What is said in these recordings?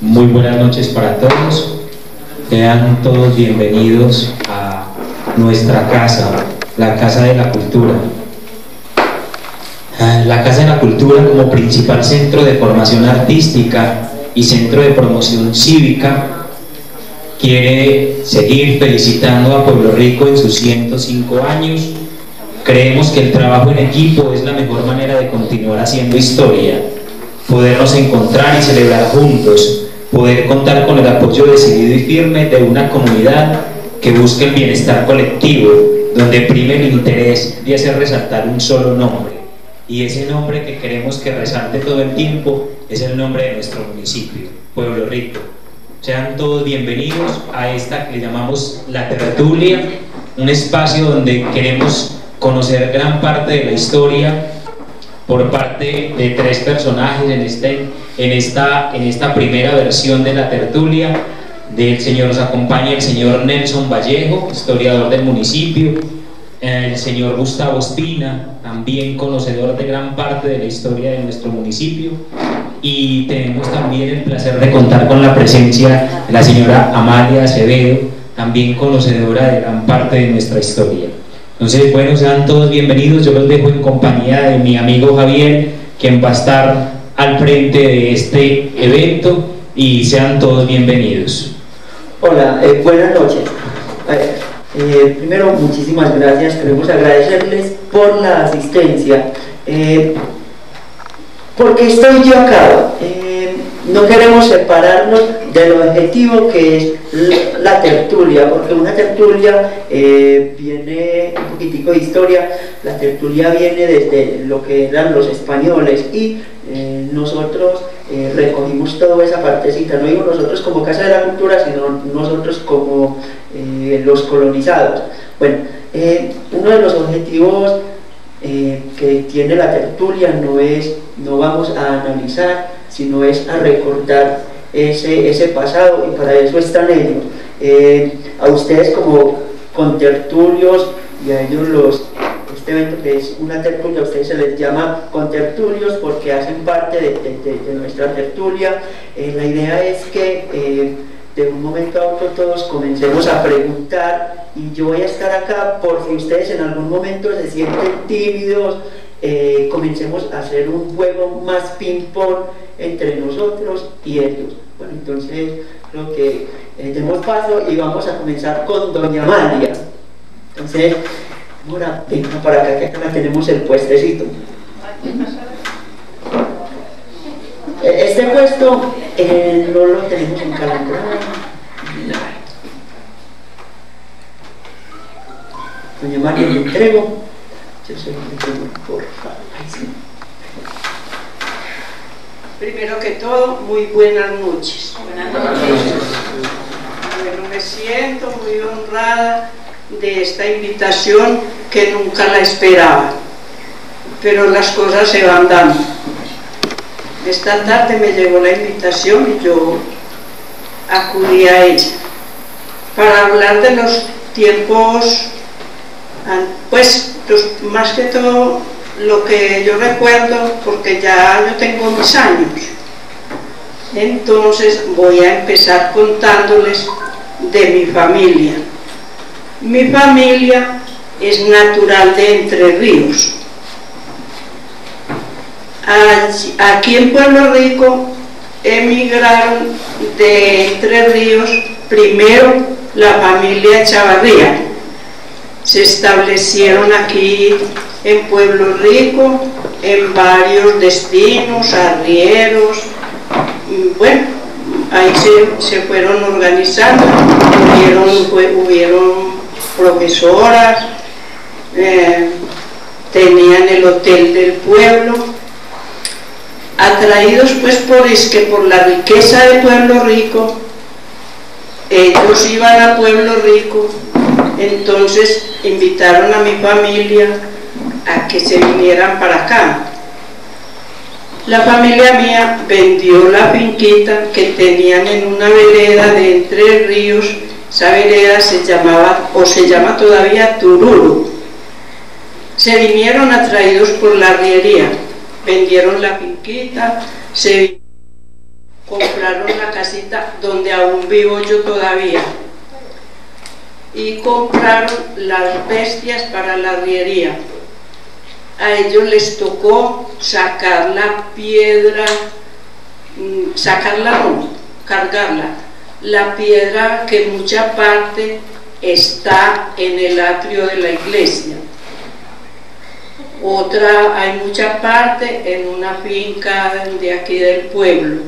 Muy buenas noches para todos. Sean todos bienvenidos a nuestra casa, la Casa de la Cultura. La Casa de la Cultura, como principal centro de formación artística y centro de promoción cívica, quiere seguir felicitando a Pueblo Rico en sus 105 años. Creemos que el trabajo en equipo es la mejor manera de continuar haciendo historia, podernos encontrar y celebrar juntos, poder contar con el apoyo decidido y firme de una comunidad que busque el bienestar colectivo, donde prime el interés de hacer resaltar un solo nombre, y ese nombre que queremos que resalte todo el tiempo es el nombre de nuestro municipio, Pueblo Rico. Sean todos bienvenidos a esta que le llamamos La Tertulia, un espacio donde queremos conocer gran parte de la historia por parte de tres personajes en esta primera versión de La Tertulia. Nos acompaña el señor Nelson Vallejo, historiador del municipio, el señor Gustavo Espina, también conocedor de gran parte de la historia de nuestro municipio, y tenemos también el placer de contar con la presencia de la señora Amalia Acevedo, también conocedora de gran parte de nuestra historia. Entonces, bueno, sean todos bienvenidos. Yo los dejo en compañía de mi amigo Javier, quien va a estar al frente de este evento, y sean todos bienvenidos. Hola, buenas noches. Primero, muchísimas gracias. Queremos agradecerles por la asistencia. ¿Por qué estoy yo acá? No queremos separarnos del objetivo que es la tertulia, porque una tertulia viene un poquitico de historia. La tertulia viene desde lo que eran los españoles, y nosotros recogimos toda esa partecita. No digo nosotros como Casa de la Cultura, sino nosotros como los colonizados. Bueno, uno de los objetivos que tiene la tertulia no vamos a analizar, sino es a recordar ese pasado, y para eso están ellos. A ustedes como contertulios, y a ellos este evento que es una tertulia, a ustedes se les llama contertulios porque hacen parte de nuestra tertulia. La idea es que de un momento a otro todos comencemos a preguntar, y yo voy a estar acá por si ustedes en algún momento se sienten tímidos. Comencemos a hacer un juego más ping-pong entre nosotros y ellos. Bueno, entonces creo que demos paso y vamos a comenzar con doña Amalia. Entonces, Mora, venga para acá, que acá tenemos el puestecito. Este puesto no lo tenemos en calendario. Doña María, le entrego. Yo soy el entrego, por favor. Sí. Primero que todo, muy buenas noches. Buenas noches. Bueno, me siento muy honrada de esta invitación, que nunca la esperaba, pero las cosas se van dando. Esta tarde me llegó la invitación y yo acudí a ella para hablar de los tiempos, pues más que todo lo que yo recuerdo, porque ya yo tengo mis años. Entonces voy a empezar contándoles de mi familia. Mi familia es natural de Entre Ríos. Aquí en Pueblo Rico emigraron de Entre Ríos primero la familia Chavarría. Se establecieron aquí en Pueblo Rico en varios destinos, arrieros. Bueno, ahí se fueron organizando, hubieron profesoras, tenían el hotel del pueblo, atraídos pues por la riqueza de Pueblo Rico. Ellos iban a Pueblo Rico, entonces invitaron a mi familia a que se vinieran para acá. La familia mía vendió la finquita que tenían en una vereda de Entre Ríos. Esa vereda se llamaba, o se llama todavía, Tururu. Se vinieron atraídos por la arriería, vendieron la finquita, compraron la casita donde aún vivo yo todavía y compraron las bestias para la arriería. A ellos les tocó sacar la piedra, sacarla no, cargarla, la piedra que en mucha parte está en el atrio de la iglesia. Otra, hay mucha parte en una finca de aquí del pueblo.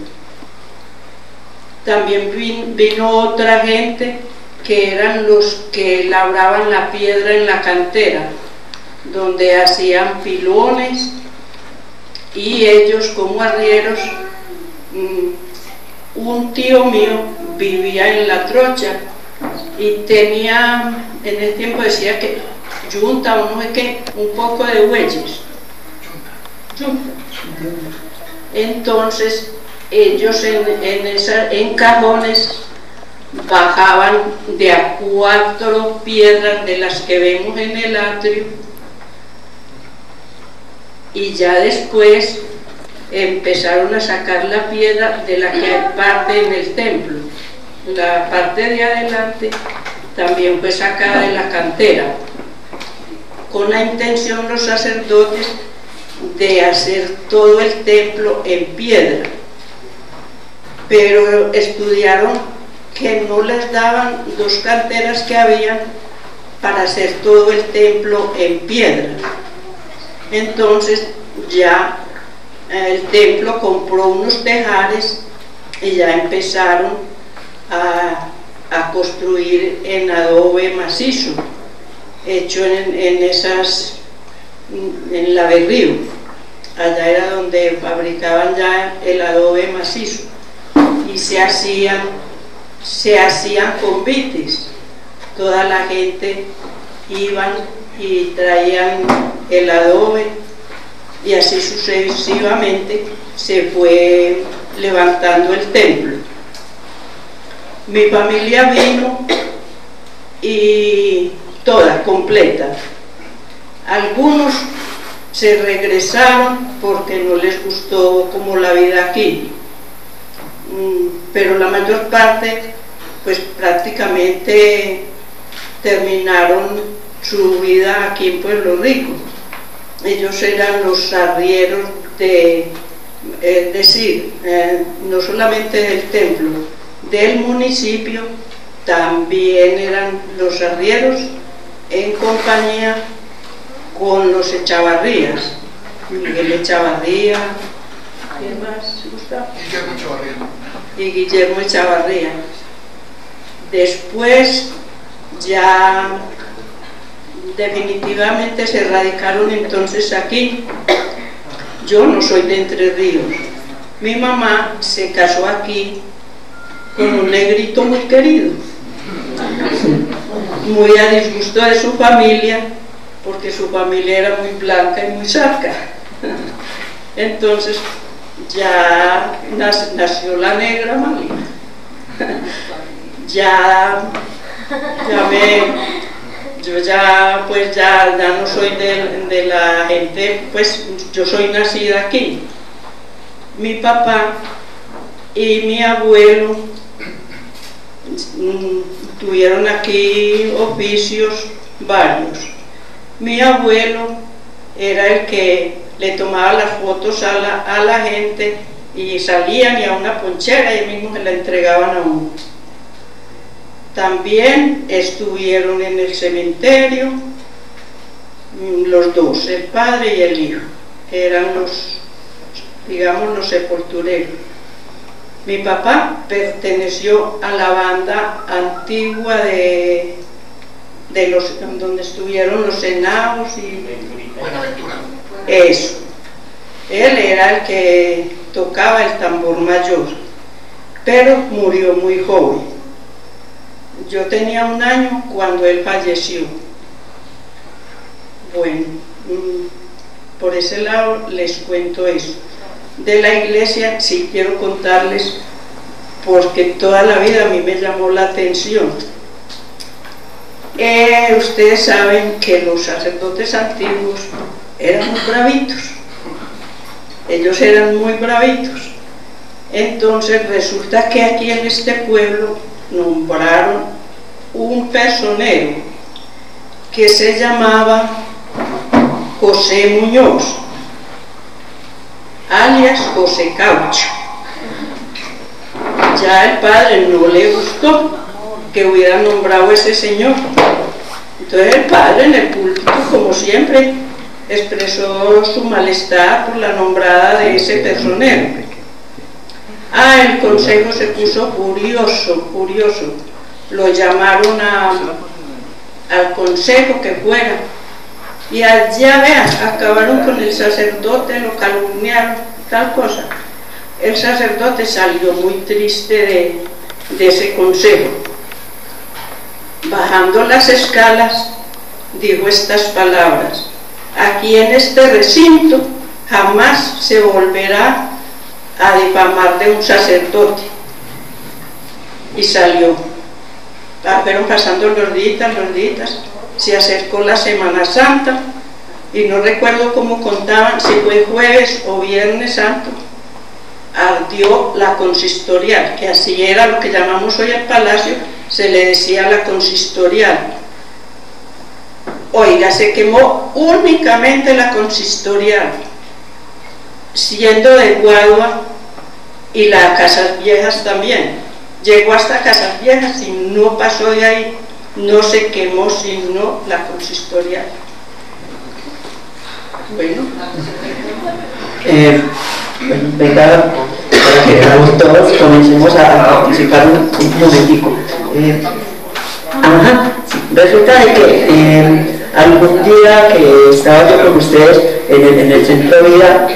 También vino otra gente que eran los que labraban la piedra en la cantera, donde hacían pilones, y ellos como arrieros, un tío mío vivía en La Trocha y tenía, en el tiempo decía que yunta o no sé qué, un poco de bueyes. Entonces ellos en cajones bajaban de a 4 piedras de las que vemos en el atrio, y ya después empezaron a sacar la piedra de la que hay parte en el templo. La parte de adelante también fue sacada de la cantera, con la intención los sacerdotes de hacer todo el templo en piedra, pero estudiaron que no les daban 2 canteras que habían para hacer todo el templo en piedra. Entonces ya el templo compró unos tejares y ya empezaron a construir en adobe macizo, hecho en la Berrío. Allá era donde fabricaban ya el adobe macizo, y se hacían convites. Toda la gente iban y traían el adobe, y así sucesivamente se fue levantando el templo. Mi familia vino, y toda, completa. Algunos se regresaron porque no les gustó como la vida aquí, pero la mayor parte pues prácticamente terminaron su vida aquí en Pueblo Rico. Ellos eran los arrieros es decir, no solamente del templo, del municipio, también eran los arrieros en compañía con los Echavarrías, Miguel Echavarría, ¿quién más, Gustavo? Guillermo Echavarría. Y Guillermo Echavarría. Después ya definitivamente se radicaron entonces aquí. Yo no soy de Entre Ríos. Mi mamá se casó aquí con un negrito muy querido, muy a disgusto de su familia, porque su familia era muy blanca y muy zarca. Entonces ya nació la negra María. Yo ya no soy de la gente, pues yo soy nacida aquí. Mi papá y mi abuelo tuvieron aquí oficios varios. Mi abuelo era el que le tomaba las fotos a la gente, y salían y a una ponchera y mismo se la entregaban a uno. También estuvieron en el cementerio los dos, el padre y el hijo, eran los sepultureros. Mi papá perteneció a la banda antigua de donde estuvieron los Henaos y Buenaventura. eso. Él era el que tocaba el tambor mayor, pero murió muy joven. Yo tenía 1 año cuando él falleció. Bueno, por ese lado les cuento eso. De la iglesia sí quiero contarles, porque toda la vida a mí me llamó la atención. Ustedes saben que los sacerdotes antiguos eran muy bravitos. Ellos eran muy bravitos. Entonces resulta que aquí en este pueblo nombraron un personero que se llamaba José Muñoz, alias José Caucho. Ya el padre no le gustó que hubiera nombrado ese señor. Entonces el padre en el púlpito, como siempre, expresó su malestar por la nombrada de ese personero. El consejo se puso curioso. Lo llamaron al consejo que fuera. Y allá, vean, acabaron con el sacerdote, lo calumniaron, tal cosa. El sacerdote salió muy triste de ese consejo. Bajando las escalas, dijo estas palabras: aquí en este recinto jamás se volverá a difamar de un sacerdote. Y salió. Fueron pasando los días, se acercó la Semana Santa y no recuerdo cómo contaban, si fue jueves o viernes santo, ardió la consistorial, que así era lo que llamamos hoy el palacio, se le decía la consistorial. Oiga, se quemó únicamente la consistorial, siendo de Guadua, y las Casas Viejas también. Llegó hasta Casas Viejas y no pasó de ahí, no se quemó sino la consistorial. Bueno. Venga, para que todos comencemos a participar un momentico. Resulta de que algún día que estaba yo con ustedes en el centro de vida,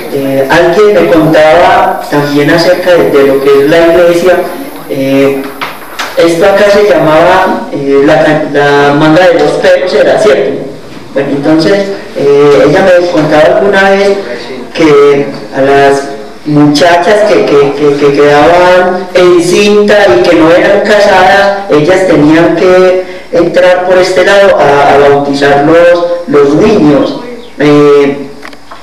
alguien me contaba también acerca de lo que es la iglesia. Esto acá se llamaba la manga de los perros, ¿era cierto? Bueno, entonces ella me contaba alguna vez que a las muchachas que quedaban encinta y que no eran casadas, ellas tenían que entrar por este lado a bautizar los niños,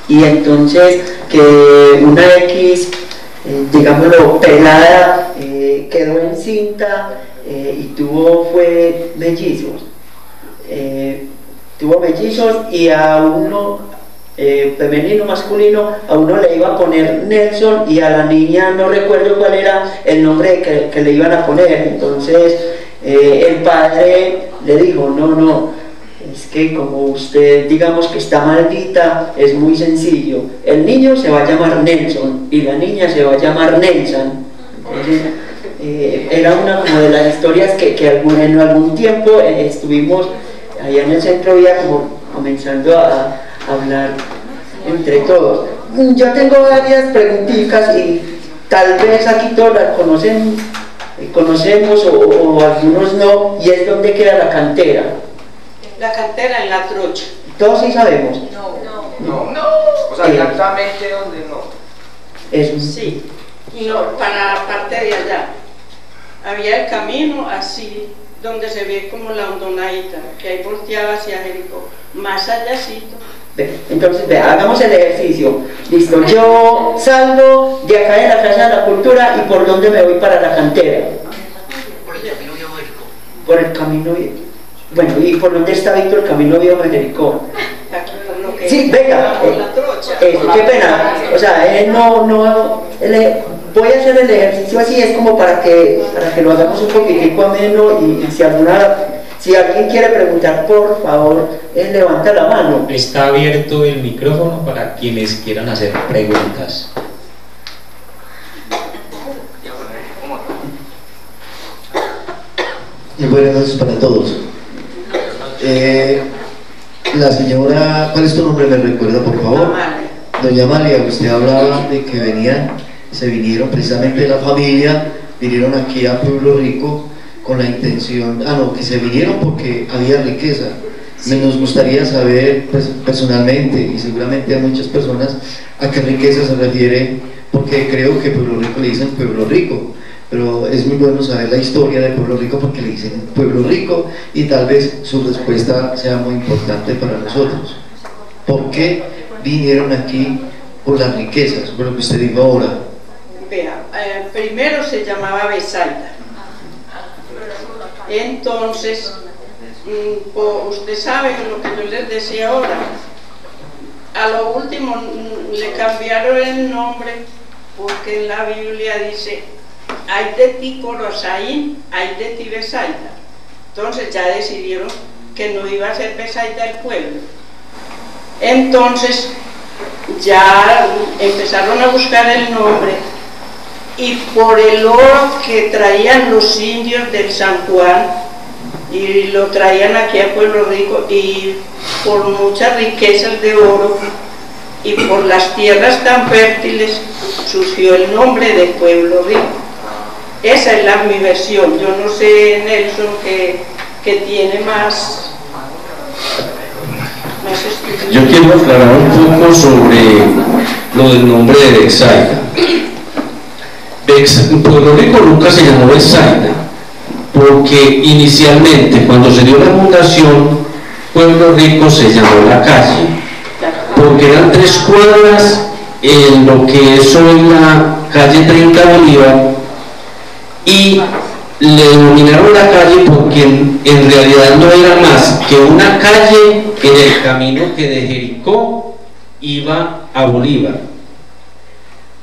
y entonces que una X, digámoslo, pelada, quedó encinta y fue mellizos. Tuvo mellizos y a uno, femenino, masculino, a uno le iba a poner Nelson y a la niña no recuerdo cuál era el nombre que le iban a poner. Entonces el padre le dijo: no, es que como usted, digamos que está maldita, es muy sencillo, el niño se va a llamar Nelson y la niña se va a llamar Nelson. Entonces era una como de las historias que en algún tiempo estuvimos allá en el centro de vida como comenzando a hablar entre todos. Yo tengo varias preguntitas y tal vez aquí todos las conocemos o algunos no, y es donde queda la cantera. La cantera en La Trocha. ¿Todos sí sabemos? No. O sea, exactamente donde no. Eso. Sí, no, para la parte de allá. Había el camino así, donde se ve como la hondonadita, que ahí volteaba hacia Jericó. Más allácito. Entonces, hagamos el ejercicio. Listo, yo salgo de acá de la Casa de la Cultura y ¿por dónde me voy para la cantera? Por el camino viejo de Jericó. Por el camino viejo. Bueno, ¿y por dónde está Víctor, el camino viejo de Jericó? Aquí por lo que Sí, venga. La Trocha. Qué pena. O sea, voy a hacer el ejercicio así, es como para que lo hagamos un poquitico ameno y si alguien quiere preguntar, por favor, levanta la mano. Está abierto el micrófono para quienes quieran hacer preguntas. Buenas noches para todos. La señora, ¿cuál es tu nombre? ¿Me recuerda, por favor? Amalia. Doña Amalia, usted hablaba de que se vinieron precisamente de la familia, vinieron aquí a Pueblo Rico con la intención, que se vinieron porque había riqueza. Nos gustaría saber, pues, personalmente, y seguramente a muchas personas, a qué riqueza se refiere, porque creo que Pueblo Rico le dicen Pueblo Rico, pero es muy bueno saber la historia de Pueblo Rico porque le dicen Pueblo Rico y tal vez su respuesta sea muy importante para nosotros. ¿Por qué vinieron aquí por las riquezas, por lo que usted dijo ahora? Vea, primero se llamaba Besaida. Entonces, usted sabe lo que yo les decía ahora, a lo último le cambiaron el nombre porque en la Biblia dice: hay de ti Corosaín, hay de ti Besaida. Entonces ya decidieron que no iba a ser Besaida el pueblo. Entonces ya empezaron a buscar el nombre, y por el oro que traían los indios del San Juan, y lo traían aquí a Pueblo Rico, y por muchas riquezas de oro y por las tierras tan fértiles, surgió el nombre de Pueblo Rico. Esa es mi versión. Yo no sé, Nelson, que tiene más estudios. Yo quiero aclarar un poco sobre lo del nombre de Betsaida. Pueblo Rico nunca se llamó Betsaida, porque inicialmente, cuando se dio la fundación, Pueblo Rico se llamó La Calle, porque eran 3 cuadras en lo que es hoy la calle 30 Bolívar, y le denominaron La Calle porque en realidad no era más que una calle en el camino que de Jericó iba a Bolívar.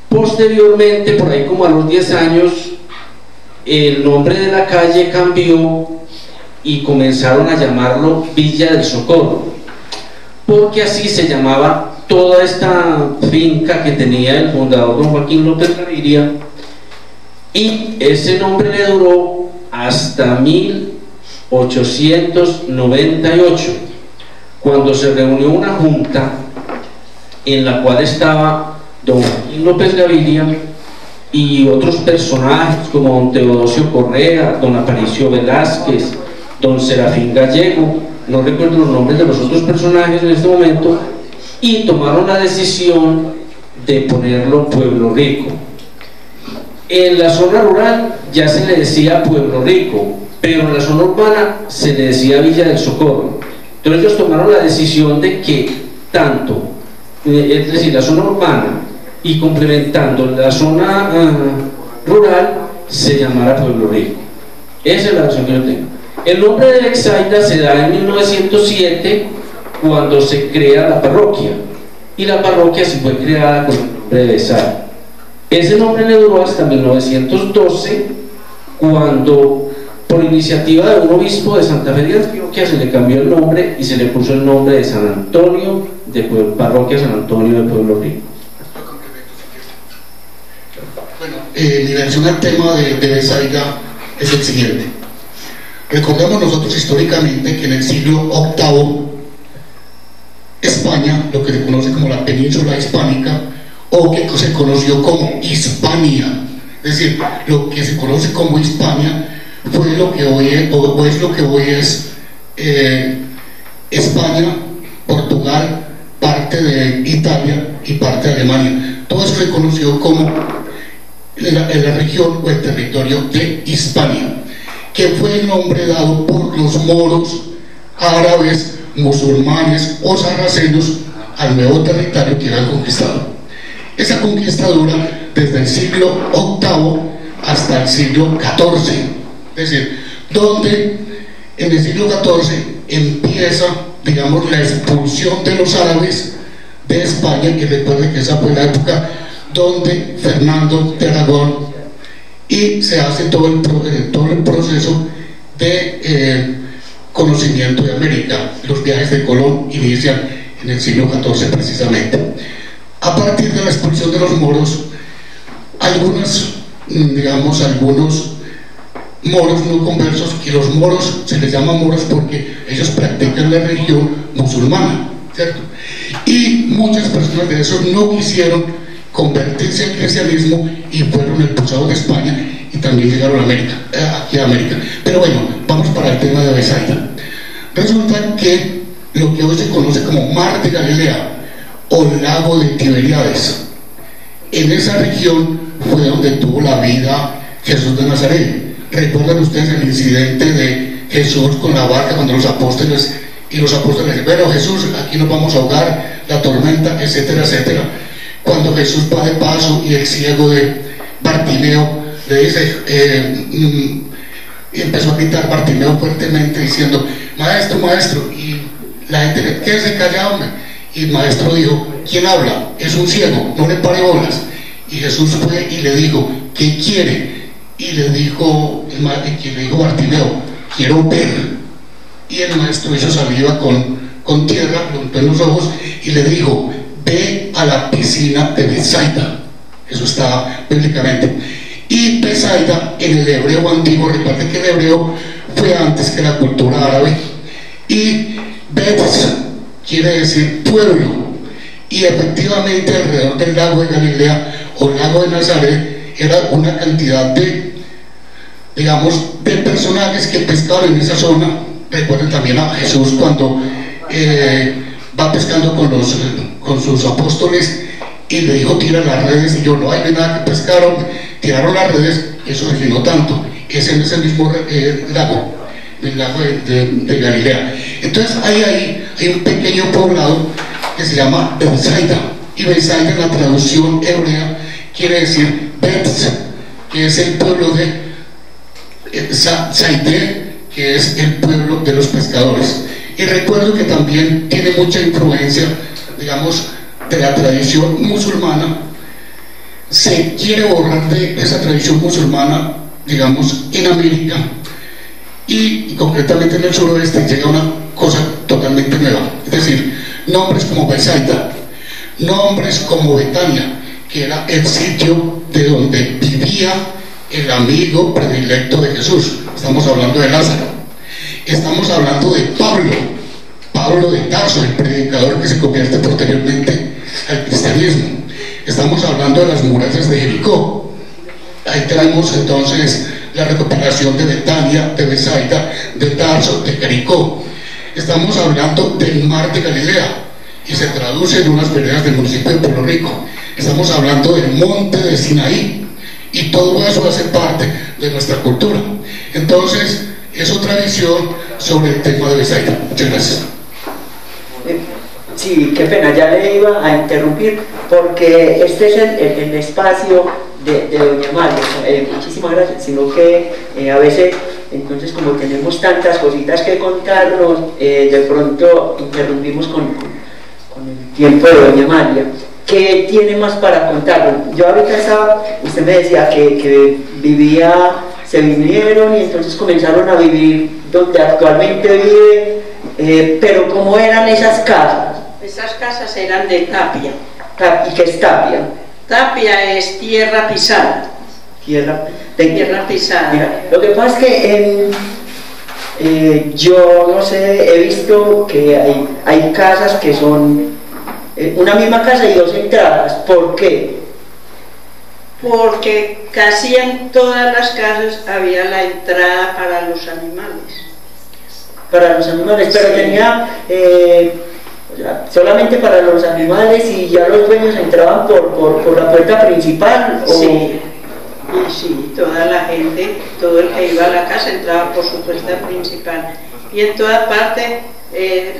Posteriormente, por ahí como a los 10 años, el nombre de la calle cambió y comenzaron a llamarlo Villa del Socorro, porque así se llamaba toda esta finca que tenía el fundador don Joaquín López Gaviria, y ese nombre le duró hasta 1898, cuando se reunió una junta en la cual estaba don Joaquín López Gaviria y otros personajes como don Teodosio Correa, don Aparicio Velázquez, don Serafín Gallego, no recuerdo los nombres de los otros personajes en este momento, y tomaron la decisión de ponerlo Pueblo Rico. En la zona rural ya se le decía Pueblo Rico, pero en la zona urbana se le decía Villa del Socorro. Entonces ellos tomaron la decisión de que tanto, es decir, la zona urbana y complementando la zona rural, se llamara Pueblo Rico. Esa es la versión que yo tengo. El nombre de Betsaida se da en 1907, cuando se crea la parroquia, y la parroquia se fue creada con el nombre de Betsaida. Ese nombre le duró hasta 1912, cuando por iniciativa de un obispo de Santa Fe de Antioquia se le cambió el nombre y se le puso el nombre de San Antonio, de Parroquia San Antonio de Pueblo Rico. Bueno, mi versión al tema de Betsaida es el siguiente. Recordemos nosotros históricamente que en el siglo VIII España, lo que se conoce como la península hispánica, o que se conoció como Hispania, es decir, lo que se conoce como Hispania fue lo que hoy es, o es lo que hoy es España, Portugal, parte de Italia y parte de Alemania. Todo eso se conoció como la región o el territorio de Hispania, que fue el nombre dado por los moros, árabes, musulmanes o sarracenos al nuevo territorio que habían conquistado. Esa conquista dura desde el siglo VIII hasta el siglo XIV, es decir, donde en el siglo XIV empieza, digamos, la expulsión de los árabes de España, y recuerden que esa fue la época donde Fernando de Aragón, y se hace todo el proceso de conocimiento de América. Los viajes de Colón inician en el siglo XIV precisamente. A partir de la expulsión de los moros, algunos moros no conversos, y los moros se les llama moros porque ellos practican la religión musulmana, ¿cierto? Y muchas personas de esos no quisieron convertirse al cristianismo y fueron expulsados de España y también llegaron a América, aquí a América. Pero bueno, vamos para el tema de Betsaida. Resulta que lo que hoy se conoce como Mar de Galilea o Lago de Tiberíades, en esa región fue donde tuvo la vida Jesús de Nazaret. ¿Recuerdan ustedes el incidente de Jesús con la barca cuando los apóstoles dicen, bueno, Jesús, aquí nos vamos a ahogar, la tormenta, etcétera, etcétera? Cuando Jesús va de paso y el ciego de Bartimeo le dice, y empezó a gritar Bartimeo fuertemente diciendo, maestro, maestro, y la gente le quédese callado, hombre. Y el maestro dijo, ¿quién habla? Es un ciego, no le pare bolas. Y Jesús fue y le dijo, ¿qué quiere? Y le dijo Bartimeo, quiero ver. Y el maestro hizo saliva con tierra, lo untó en los ojos y le dijo, ve a la piscina de Betsaida. Eso está bíblicamente. Y Betsaida en el hebreo antiguo, recuerden que el hebreo fue antes que la cultura árabe, y Bet quiere decir pueblo, y efectivamente alrededor del lago de Galilea o lago de Nazaret era una cantidad de, digamos, de personajes que pescaban en esa zona. Recuerden también a Jesús cuando va pescando con sus apóstoles y le dijo, tira las redes, y yo, no hay nada que pescaron, tiraron las redes, eso se llenó tanto. Es en ese mismo lago, el lago de Galilea. Entonces hay un pequeño poblado que se llama Betsaida, y Betsaida en la traducción hebrea quiere decir Bets, que es el pueblo de Saide, que es el pueblo de los pescadores. Y recuerdo que también tiene mucha influencia, digamos, de la tradición musulmana. Se quiere borrar de esa tradición musulmana, digamos, en América, y concretamente en el suroeste llega una cosa totalmente nueva, es decir, nombres como Betsaida, nombres como Betania, que era el sitio de donde vivía el amigo predilecto de Jesús. Estamos hablando de Lázaro, estamos hablando de Pablo de Tarso, el predicador que se convierte posteriormente al cristianismo. Estamos hablando de las murallas de Jericó. Ahí tenemos entonces la recopilación de Betania, de Betsaida, de Tarso, de Jericó. Estamos hablando del mar de Galilea y se traduce en unas veredas del municipio de Puerto Rico. Estamos hablando del monte de Sinaí, y todo eso hace parte de nuestra cultura. Entonces es otra visión sobre el tema de Betsaida. Muchas gracias. Sí, qué pena, ya le iba a interrumpir porque este es el espacio de doña María. Muchísimas gracias, sino que a veces, entonces, como tenemos tantas cositas que contarnos, de pronto interrumpimos con el tiempo de doña María. ¿Qué tiene más para contarnos? Yo ahorita estaba, usted me decía que se vinieron y entonces comenzaron a vivir donde actualmente vive, pero ¿cómo eran esas casas? Esas casas eran de tapia. ¿Y qué es tapia? Tapia es tierra pisada. Tierra pisada. Mira, lo que pasa es que yo no sé, he visto que hay casas que son una misma casa y dos entradas. ¿Por qué? Porque casi en todas las casas había la entrada para los animales. Para los animales, pero sí. Tenía solamente para los animales, y ya los dueños entraban por la puerta principal. Sí. Y sí, toda la gente, todo el que iba a la casa entraba por su puerta principal, y en toda parte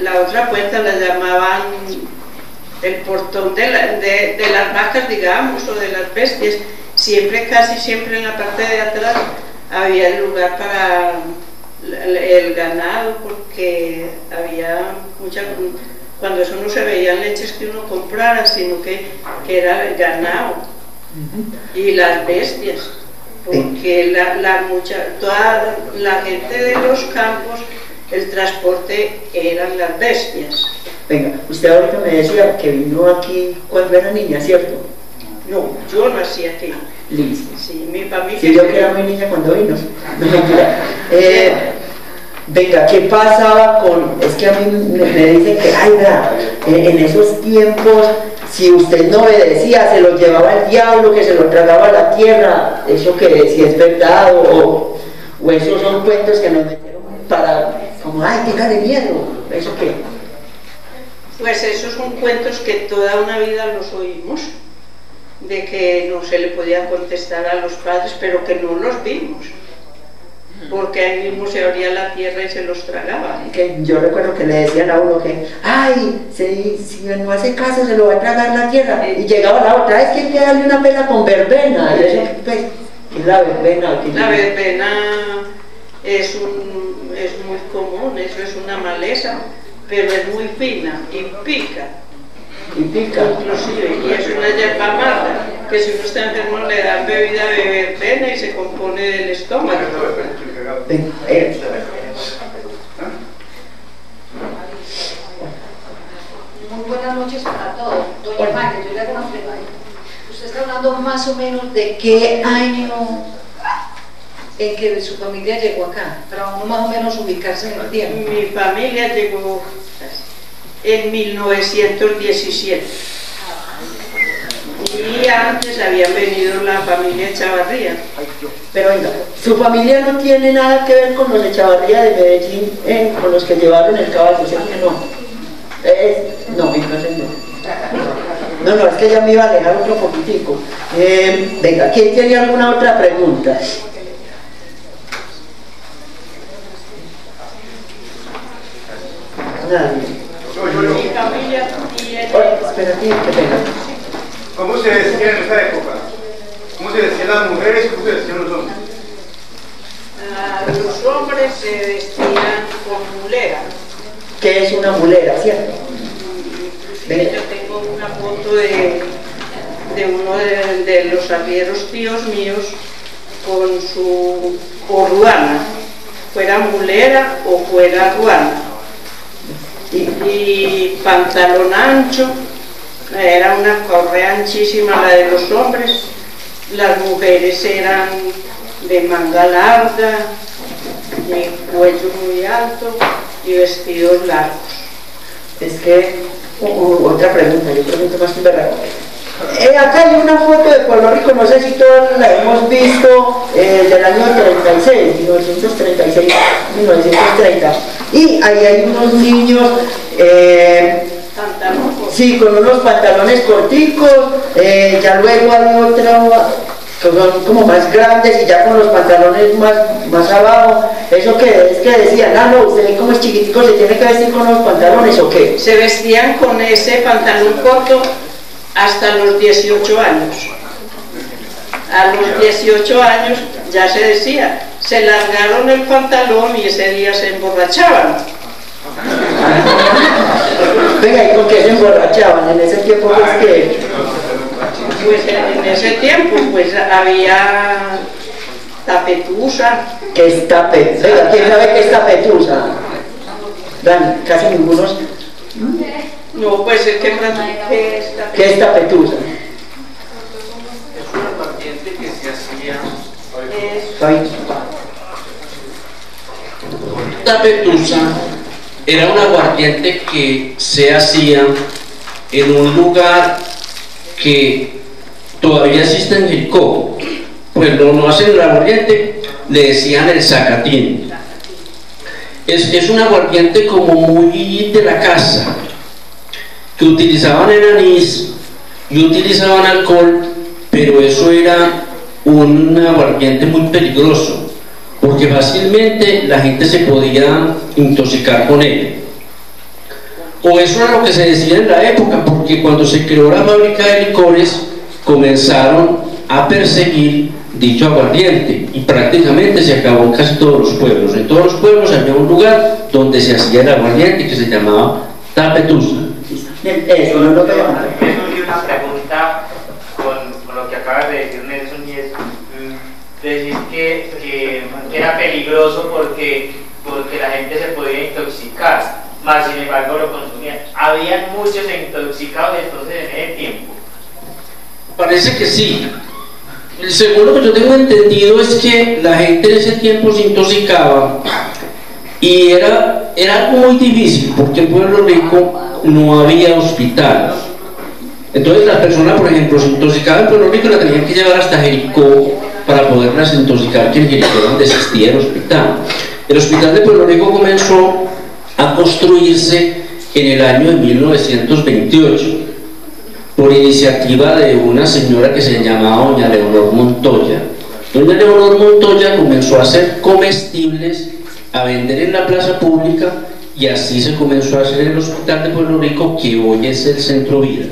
la otra puerta la llamaban el portón de las vacas, digamos, o de las bestias. Siempre, casi siempre en la parte de atrás había el lugar para el ganado, porque había cuando eso no se veían leches que uno comprara, sino que era el ganado y las bestias, porque toda la gente de los campos, el transporte eran las bestias. Venga, usted ahorita me decía que vino aquí cuando era niña, ¿cierto? No, yo nací aquí. Listo. Sí, mi familia. Sí, yo que era muy niña cuando vino. No, mentira. Venga, ¿qué pasaba con...? Es que a mí me dicen que, ay, verdad, en esos tiempos, si usted no obedecía, se lo llevaba el diablo, que se lo tragaba a la tierra. Eso que si es verdad o esos son cuentos que nos metieron para, como, ay, téngale miedo. ¿Eso qué? Pues esos son cuentos que toda una vida los oímos, de que no se le podía contestar a los padres, pero que no los vimos, porque ahí mismo se abría la tierra y se los tragaba. Que yo recuerdo que le decían a uno que, ay, si no hace caso se lo va a tragar la tierra. Y llegaba la otra, es que hay que darle una pela con verbena. Y eso, pues, ¿qué es la verbena? La verbena es muy común, eso es una maleza, pero es muy fina y pica. Y pica. Inclusive, y es una hierba amarga, que si uno está enfermo le dan bebida de verbena y se compone del estómago. Muy buenas noches para todos. Doña María, yo le hago una pregunta. Usted está hablando más o menos de qué año en que su familia llegó acá, para uno más o menos ubicarse en el tiempo. Mi familia llegó en 1917. Y antes habían venido la familia Echavarría. Pero venga, su familia no tiene nada que ver con los Echavarría de Medellín, con los que llevaron el caballo, ¿cierto que no? No, entonces no. No, es que ya me iba a alejar otro poquitico. Venga, ¿quién tiene alguna otra pregunta? Nadie. Mi familia tiene... Espérate, que venga. ¿Cómo se decía en esa época? ¿Cómo se decían las mujeres y cómo se decían los hombres? Los hombres se vestían con mulera. ¿Qué es una mulera, cierto? Yo tengo una foto de uno de los arrieros tíos míos con su ruana, fuera mulera o fuera ruana. Y pantalón ancho, era una correa anchísima la de los hombres, las mujeres eran de manga larga, de cuello muy alto y vestidos largos. Es que, otra pregunta, yo pregunto más que verdad. Acá hay una foto de Puerto Rico, no sé si todos la hemos visto, del año 36, 1936, 1930. Y ahí hay unos niños, sí, con unos pantalones corticos, ya luego hay otro que son como más grandes y ya con los pantalones más abajo. ¿Eso qué es? Que decían, no, usted como es chiquitico se tiene que vestir con los pantalones, ¿o qué? Se vestían con ese pantalón corto hasta los 18 años. A los 18 años ya se decía, se largaron el pantalón y ese día se emborrachaban. Venga, ¿y con qué se emborrachaban en ese tiempo? Pues en ese tiempo pues había tapetusa. ¿Qué es tapetusa? Venga, ¿quién sabe qué es tapetusa? Dan, casi ninguno. No, pues es que ¿qué es tapetusa? Es una aguardiente que se hacía. Tapetusa era un aguardiente que se hacía en un lugar que todavía existe en Jericó. Pues no hacen el aguardiente, le decían el zacatín. Es un aguardiente como muy de la casa, que utilizaban el anís y utilizaban alcohol, pero eso era un aguardiente muy peligroso, porque fácilmente la gente se podía intoxicar con él. O eso era lo que se decía en la época, porque cuando se creó la fábrica de licores comenzaron a perseguir dicho aguardiente y prácticamente se acabó en casi todos los pueblos. En todos los pueblos había un lugar donde se hacía el aguardiente que se llamaba tapetusa. Eso no lo veo. Una pregunta con lo que acabas de decir, Nelson, y es decir que era peligroso porque la gente se podía intoxicar, más sin embargo lo consumían. Habían muchos intoxicados entonces en ese tiempo. Parece que sí. Según lo que yo tengo entendido es que la gente en ese tiempo se intoxicaba y era algo muy difícil porque en Pueblo Rico no había hospitales. Entonces las personas, por ejemplo, se intoxicaban en Pueblo Rico y la tenían que llevar hasta Jericó para poderlas intoxicar, que en Jericó era donde existía el hospital. El hospital de Pueblo Rico comenzó a construirse en el año de 1928 por iniciativa de una señora que se llamaba doña Leonor Montoya, Doña Leonor Montoya comenzó a hacer comestibles, a vender en la plaza pública, y así se comenzó a hacer el Hospital de Pueblo Rico, que hoy es el Centro Vida.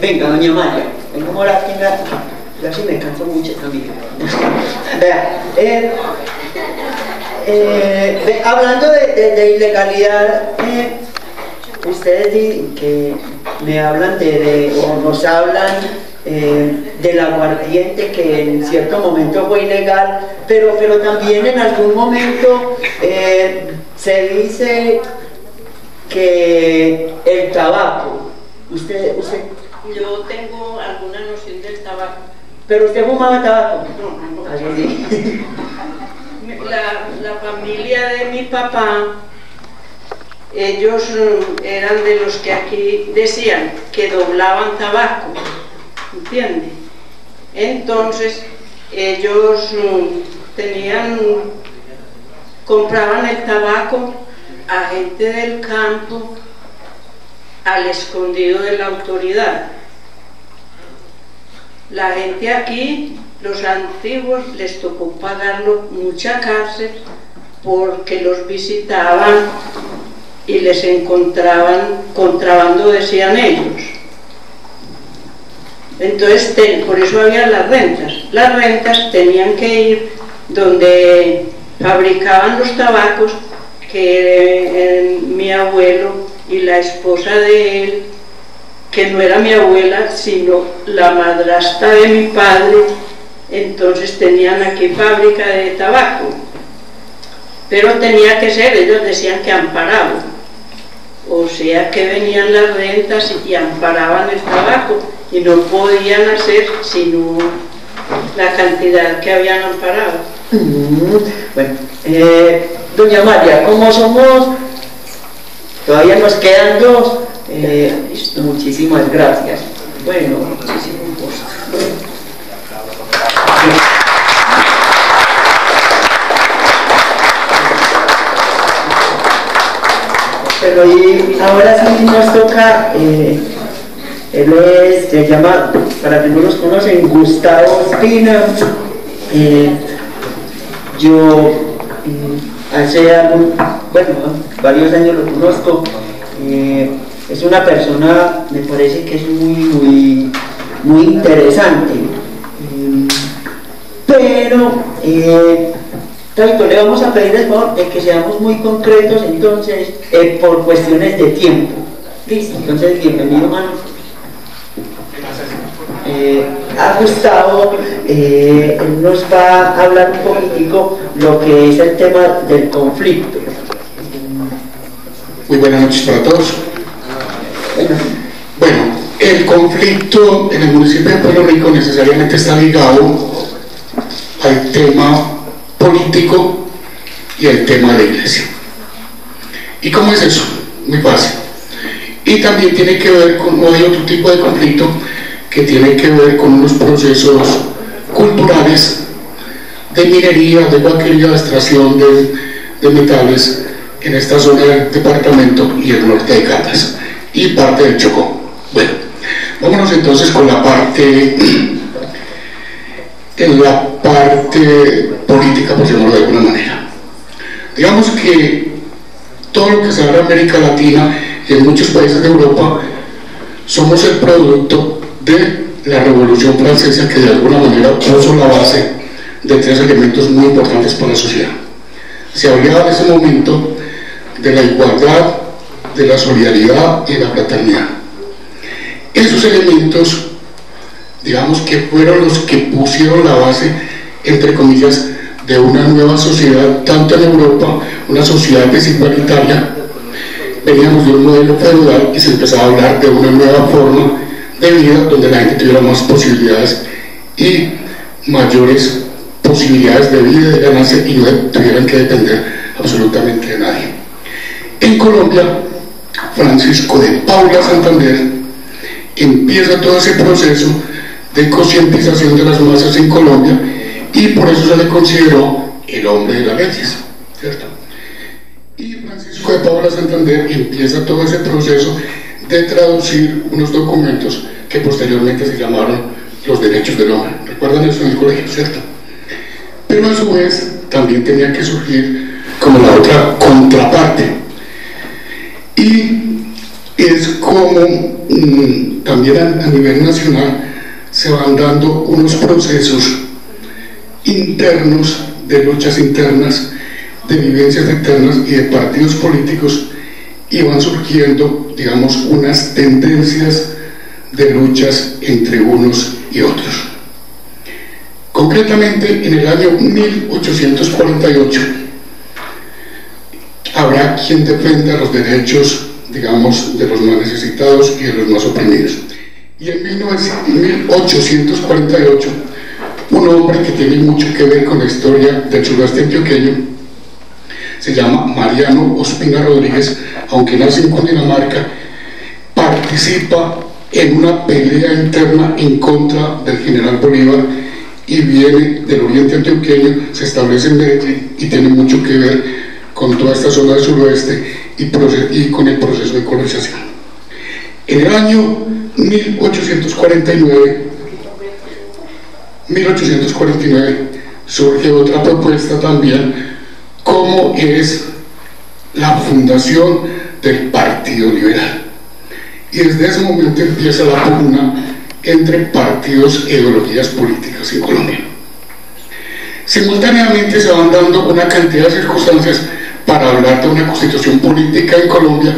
Venga, doña María, venga, ahora tenga, ya sí me canso mucho también. Vea, hablando de ilegalidad, ustedes que me hablan o nos hablan del aguardiente, que en cierto momento fue ilegal, pero también en algún momento se dice que el tabaco, usted Yo tengo alguna noción del tabaco. ¿Pero usted fumaba tabaco? No. Así sí. La familia de mi papá, ellos eran de los que aquí decían que doblaban tabaco, ¿entiende? Entonces ellos compraban el tabaco a gente del campo al escondido de la autoridad. La gente aquí, los antiguos, les tocó pagarlo mucha cárcel porque los visitaban y les encontraban contrabando, decían ellos. Entonces, por eso había las rentas. Las rentas tenían que ir donde fabricaban los tabacos, que mi abuelo y la esposa de él, que no era mi abuela, sino la madrastra de mi padre, entonces tenían aquí fábrica de tabaco. Pero tenía que ser, ellos decían que amparaban, o sea que venían las rentas y amparaban el tabaco, y no podían hacer sino la cantidad que habían amparado. Bueno, doña María, como somos, todavía nos quedan dos, muchísimas gracias. Bueno, muchísimo gusto. Pero y ahora sí nos toca, él se llama, para que no los conocen, Gustavo Espina. Yo hace varios años lo conozco. Es una persona, me parece que es muy interesante, pero le vamos a pedir el favor de que seamos muy concretos, entonces, por cuestiones de tiempo. Listo, entonces bienvenido, mano. A Gustavo, él nos va a hablar un poquitico lo que es el tema del conflicto. Muy buenas noches para todos. Bueno, el conflicto en el municipio de Pueblo Rico necesariamente está ligado al tema político y al tema de la iglesia. ¿Y cómo es eso? Muy fácil. Y también tiene que ver hay otro tipo de conflicto que tiene que ver con unos procesos culturales de minería, de vaquería, de extracción de metales en esta zona del departamento y el norte de Caldas y parte del Chocó. Bueno, vámonos entonces con la parte política, por llamarlo de alguna manera. Digamos que todo lo que se habla en América Latina y en muchos países de Europa somos el producto de la Revolución Francesa, que de alguna manera puso la base de tres elementos muy importantes para la sociedad. Se hablaba en ese momento de la igualdad, de la solidaridad y de la fraternidad. Esos elementos, digamos que fueron los que pusieron la base, entre comillas, de una nueva sociedad, tanto en Europa, una sociedad desigualitaria. Veníamos de un modelo feudal y se empezaba a hablar de una nueva forma de vida donde la gente tuviera más posibilidades y mayores posibilidades de vida y de ganancia y no tuvieran que depender absolutamente de nadie. En Colombia, Francisco de Paula Santander empieza todo ese proceso de concientización de las masas en Colombia y por eso se le consideró el hombre de las leyes, ¿cierto? Y Francisco de Paula Santander empieza todo ese proceso de traducir unos documentos que posteriormente se llamaron los derechos del hombre. recuerdan eso en el colegio, ¿cierto? Pero a su vez también tenía que surgir como la otra contraparte. Y es como también a nivel nacional se van dando unos procesos internos, de luchas internas, de vivencias internas y de partidos políticos, y van surgiendo, digamos, unas tendencias de luchas entre unos y otros. Concretamente, en el año 1848 habrá quien defienda los derechos, digamos, de los más necesitados y de los más oprimidos. Y en 1848, un hombre que tiene mucho que ver con la historia del suroeste antioqueño, se llama Mariano Ospina Rodríguez, aunque nace en Cundinamarca, participa en una pelea interna en contra del general Bolívar y viene del oriente antioqueño, se establece en Medellín y tiene mucho que ver con toda esta zona del suroeste y con el proceso de colonización. En el año 1849 surge otra propuesta también, como es la fundación del Partido Liberal. Y desde ese momento empieza la pugna entre partidos e ideologías políticas en Colombia. Simultáneamente se van dando una cantidad de circunstancias para hablar de una constitución política en Colombia,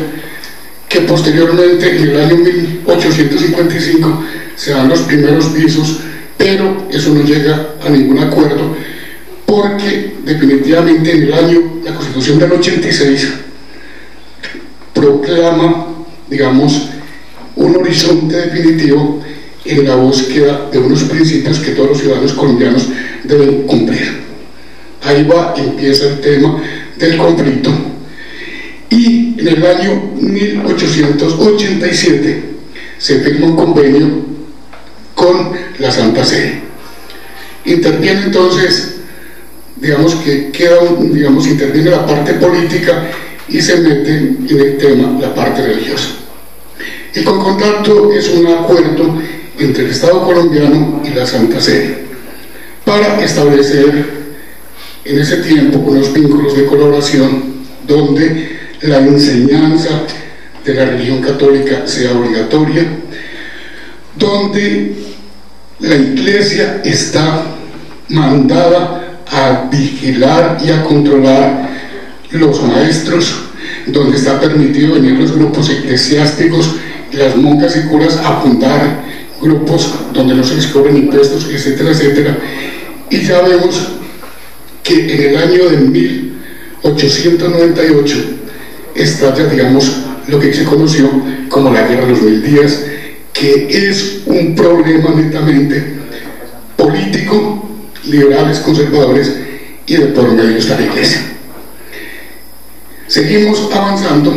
que posteriormente, en el año 1855, se dan los primeros visos, pero eso no llega a ningún acuerdo, porque definitivamente en el año, la Constitución del 86 proclama, digamos, un horizonte definitivo en la búsqueda de unos principios que todos los ciudadanos colombianos deben cumplir. Ahí empieza el tema del conflicto. Y en el año 1887 se firma un convenio con la Santa Sede. Interviene entonces, digamos que interviene la parte política y se mete en el tema la parte religiosa. El concordato es un acuerdo entre el Estado colombiano y la Santa Sede para establecer en ese tiempo unos vínculos de colaboración donde la enseñanza de la religión católica sea obligatoria, donde la Iglesia está mandada a vigilar y a controlar los maestros, donde está permitido venir los grupos eclesiásticos, las monjas y curas a fundar grupos donde no se les cobren impuestos, etcétera, etcétera. Y ya vemos que en el año de 1898 estalla, digamos, lo que se conoció como la Guerra de los 1000 días, que es un problema netamente político, liberales, conservadores, y de por medio está la Iglesia. Seguimos avanzando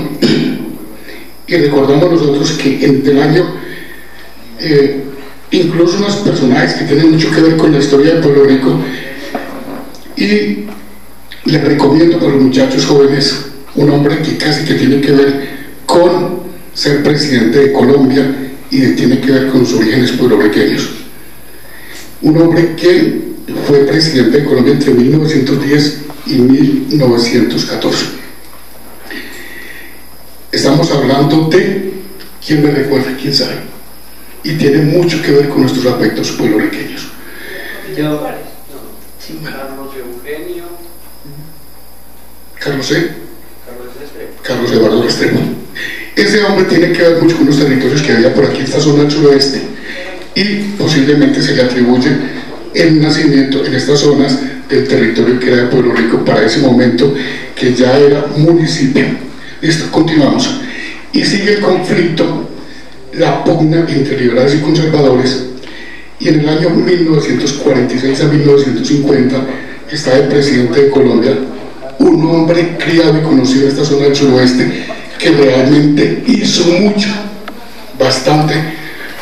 y recordamos nosotros que en el año, incluso unos personajes que tienen mucho que ver con la historia de Pueblo Rico, y les recomiendo para los muchachos jóvenes un hombre que casi que tiene que ver con ser presidente de Colombia y tiene que ver con sus orígenes puertorriqueños. Un hombre que fue presidente de Colombia entre 1910 y 1914. Estamos hablando de, ¿quién me recuerda? ¿Quién sabe? Y tiene mucho que ver con nuestros aspectos puertorriqueños. Carlos Eugenio. Carlos Eduardo Restrepo. Ese hombre tiene que ver mucho con los territorios que había por aquí, esta zona del suroeste, y posiblemente se le atribuye el nacimiento en estas zonas del territorio que era de Pueblo Rico para ese momento, que ya era municipio. Listo, continuamos. Y sigue el conflicto, la pugna entre liberales y conservadores, y en el año 1946 a 1950 está el presidente de Colombia, un hombre criado y conocido en esta zona del suroeste, que realmente hizo mucho, bastante,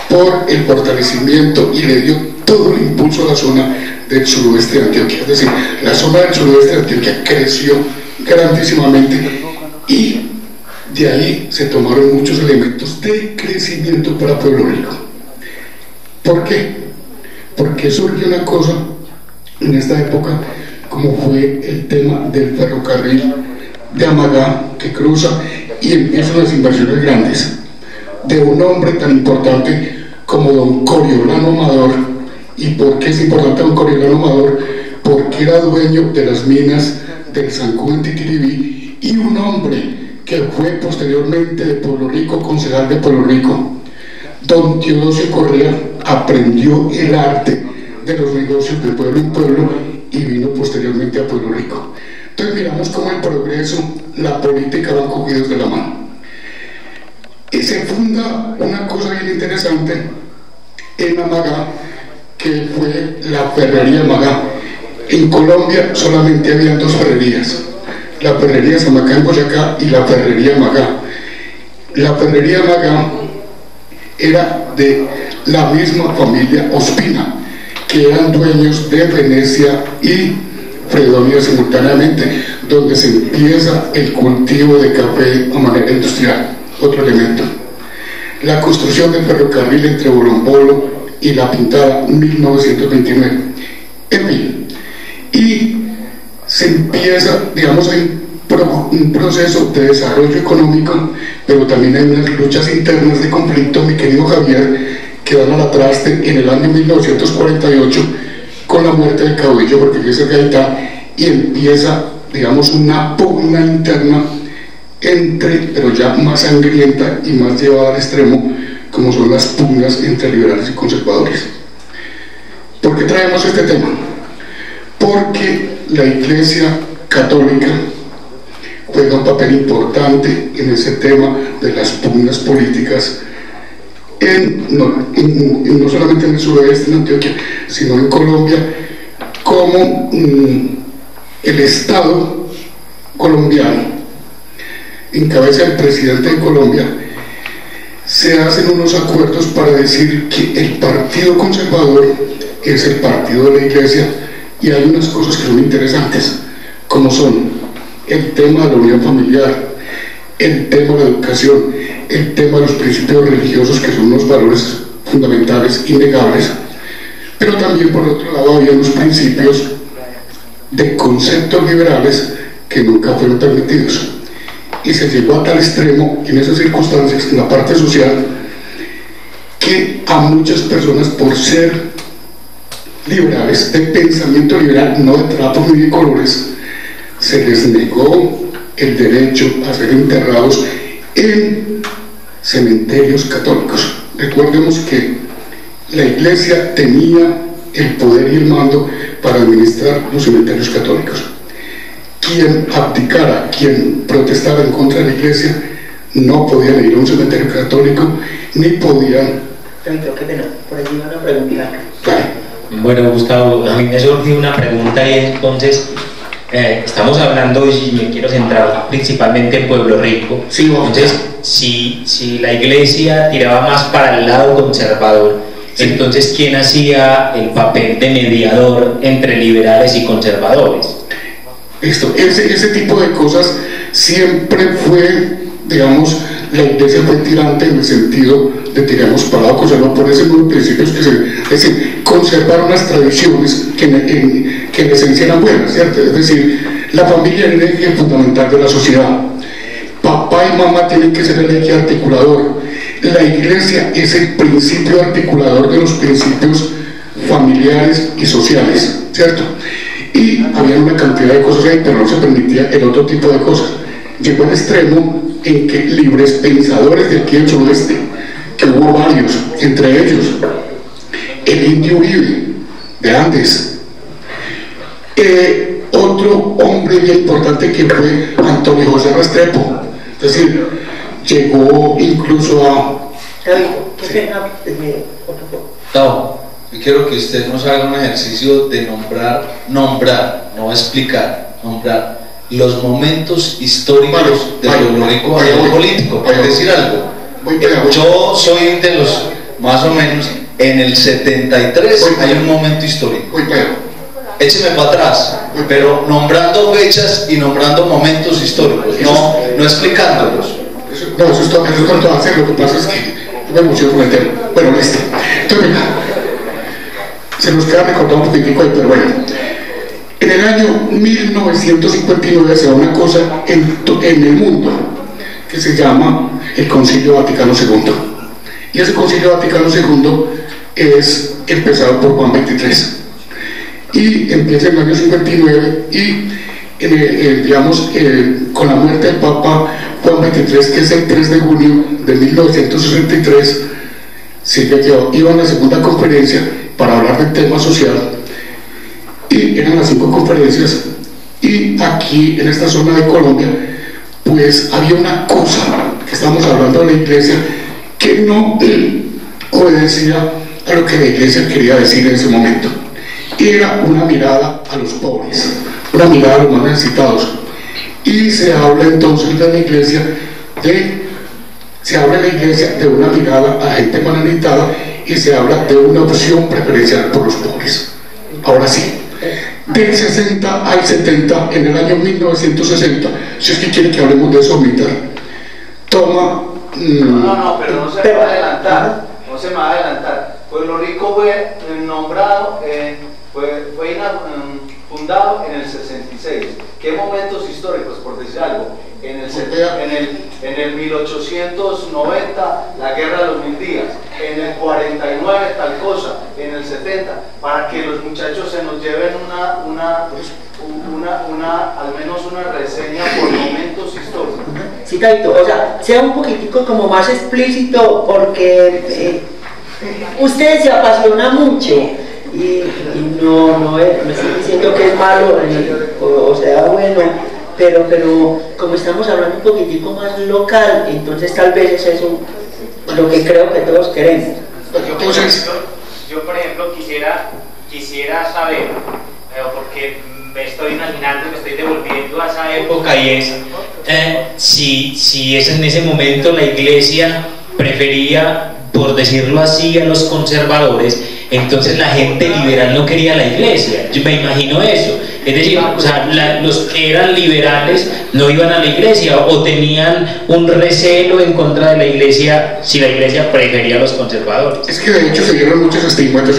por el fortalecimiento y le dio todo el impulso a la zona del suroeste de Antioquia. Es decir, la zona del suroeste de Antioquia creció grandísimamente y de ahí se tomaron muchos elementos de crecimiento para Pueblo Rico. ¿Por qué? porque surge una cosa en esta época, como fue el tema del ferrocarril de Amagá, que cruza y empiezan las inversiones grandes de un hombre tan importante como don Coriolano Amador. ¿Y por qué es importante don Coriolano Amador? Porque era dueño de las minas del Zancudo en Titiribí, y un hombre que fue posteriormente de Pueblo Rico, concejal de Pueblo Rico, don Teodosio Correa, aprendió el arte de los negocios de pueblo en pueblo y vino posteriormente a Pueblo Rico. Entonces miramos cómo el progreso, la política van cogidos de la mano. Y se funda una cosa bien interesante en Amagá, que fue la ferrería Amagá. En Colombia solamente había dos ferrerías, la ferrería Samacá en Boyacá y la ferrería Amagá. La ferrería Amagá era de la misma familia Ospina, que eran dueños de Venecia y Fredonia simultáneamente, donde se empieza el cultivo de café a manera industrial. Otro elemento, la construcción del ferrocarril entre Bolombolo y La Pintada, 1929. En fin, y se empieza, digamos, un proceso de desarrollo económico, pero también hay unas luchas internas de conflicto, mi querido Javier, que dan a la traste en el año 1948 con la muerte del caudillo Porfirio Gaitán, y empieza, digamos, una pugna interna entre, pero ya más sangrienta y más llevada al extremo, como son las pugnas entre liberales y conservadores. ¿Por qué traemos este tema? Porque la Iglesia Católica juega un papel importante en ese tema de las pugnas políticas, no solamente en el suroeste, en Antioquia, sino en Colombia, como el Estado colombiano, en cabeza del presidente de Colombia, se hacen unos acuerdos para decir que el partido conservador es el partido de la Iglesia, y hay unas cosas que son interesantes, como son el tema de la unión familiar, el tema de la educación, el tema de los principios religiosos, que son unos valores fundamentales, innegables, pero también por otro lado había unos principios de conceptos liberales que nunca fueron permitidos, y se llegó a tal extremo en esas circunstancias, en la parte social, que a muchas personas, por ser liberales, de pensamiento liberal, no de trapos ni de colores, se les negó el derecho a ser enterrados en cementerios católicos. Recordemos que la Iglesia tenía el poder y el mando para administrar los cementerios católicos. Quien abdicara, quien protestara en contra de la Iglesia, no podían ir a un cementerio católico, ni podían... Qué pena, por allí van a preguntar. Claro. Bueno, Gustavo, a mí me surgió una pregunta, y entonces estamos hablando, y me quiero centrar principalmente en Pueblo Rico. Sí, entonces, si la Iglesia tiraba más para el lado conservador, sí, entonces ¿quién hacía el papel de mediador entre liberales y conservadores? Ese tipo de cosas siempre fue, digamos, la Iglesia fue tirante en el sentido de tiramos para lado conservador, por ese unos principios que es decir, conservar unas tradiciones que en esencia eran buenas, ¿cierto? Es decir, la familia es el eje fundamental de la sociedad. Papá y mamá tienen que ser el eje articulador. La Iglesia es el principio articulador de los principios familiares y sociales, ¿cierto? Y había una cantidad de cosas ahí, pero no se permitía el otro tipo de cosas. Llegó al extremo en que libres pensadores de aquí del suroeste, que hubo varios, entre ellos el Indio Uribe de Andes, otro hombre bien importante que fue Antonio José Restrepo, es decir, llegó incluso a... No, yo quiero que usted nos haga un ejercicio de nombrar, no explicar, nombrar los momentos históricos del Pueblo Rico a nivel político, por decir algo. Yo soy de los, más o menos, en el 73 hay un momento histórico. Écheme para atrás, pero nombrando fechas y nombrando momentos históricos, no explicándolos. No, eso es tanto hacer, lo que pasa es que me emociono meter. Bueno, listo. Entonces, se nos queda recordado un poquitico ahí, pero bueno. En el año 1959 se da una cosa en el mundo que se llama el Concilio Vaticano II. Y ese Concilio Vaticano II es empezado por Juan XXIII. Y empieza en el año 59 y digamos, con la muerte del Papa Juan XXIII, que es el 3 de junio de 1963, iba a la segunda conferencia para hablar del tema social, y eran las 5 conferencias, y aquí en esta zona de Colombia pues había una cosa que estamos hablando de la iglesia que no obedecía a lo que la iglesia quería decir en ese momento. Era una mirada a los pobres, una mirada a los más necesitados, y se habla entonces de la iglesia de una mirada a la gente más necesitada, y se habla de una opción preferencial por los pobres. Ahora sí, del 60 al 70, en el año 1960, si es que quiere que hablemos de eso, mitad, toma... No, pero no se me va a adelantar, no se me va a adelantar. Pueblo Rico fue nombrado, fue fundado en el 66. ¿Qué momentos históricos, por decir algo? En el 1890, la guerra de los 1000 días, en el 49 tal cosa, en el 70, para que los muchachos se nos lleven al menos una reseña por momentos históricos. Sí, Caito, o sea un poquitico como más explícito, porque usted se apasiona mucho y no estoy diciendo que es malo o sea bueno, pero como estamos hablando un poquitico más local, entonces tal vez es eso lo que creo que todos queremos. Yo por ejemplo quisiera saber, porque me estoy imaginando, me estoy devolviendo a esa época, y es si es en ese momento la iglesia prefería, por decirlo así, a los conservadores, entonces la gente liberal no quería la iglesia. Yo me imagino eso. Es decir, los que eran liberales no iban a la iglesia, o tenían un recelo en contra de la iglesia si la iglesia prefería a los conservadores. Es que de hecho se dieron muchas estigmas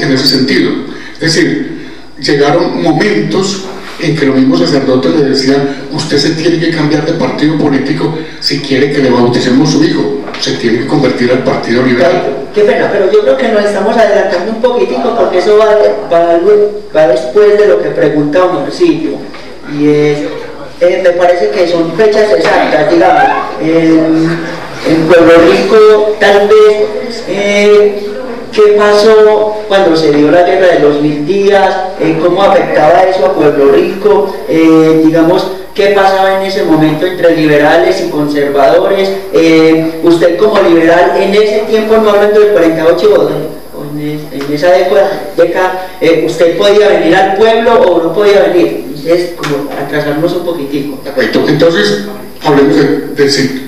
en ese sentido. Es decir, llegaron momentos en que los mismos sacerdotes le decían: usted se tiene que cambiar de partido político si quiere que le bauticemos su hijo, se tiene que convertir al Partido Liberal. Qué pena, pero yo creo que nos estamos adelantando un poquitico, porque eso va después de lo que pregunta Omorcillo, y me parece que son fechas exactas, digamos. En Pueblo Rico tal vez ¿qué pasó cuando se dio la guerra de los 1000 días? ¿Cómo afectaba eso a Pueblo Rico? Digamos, ¿qué pasaba en ese momento entre liberales y conservadores? Usted como liberal en ese tiempo, no hablando del 48 o en esa década, ¿usted podía venir al pueblo o no podía venir? Entonces, como atrasarnos un poquitico. Perfecto, entonces hablemos de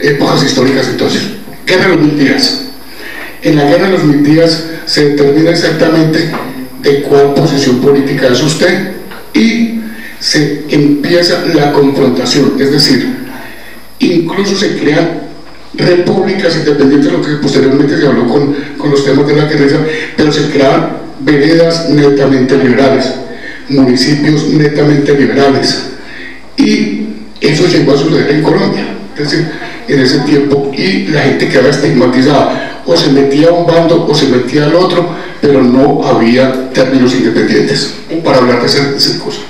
épocas históricas. Entonces, guerra de los 1000 días. En la guerra de los 1000 días se determina exactamente de cuál posición política es usted, y se empieza la confrontación, es decir, incluso se crean repúblicas independientes, lo que posteriormente se habló con los temas de la guerrilla, pero se crean veredas netamente liberales, municipios netamente liberales, y eso llegó a suceder en Colombia, es decir, en ese tiempo, y la gente quedaba estigmatizada, o se metía a un bando o se metía al otro, pero no había términos independientes para hablar de esas cosas.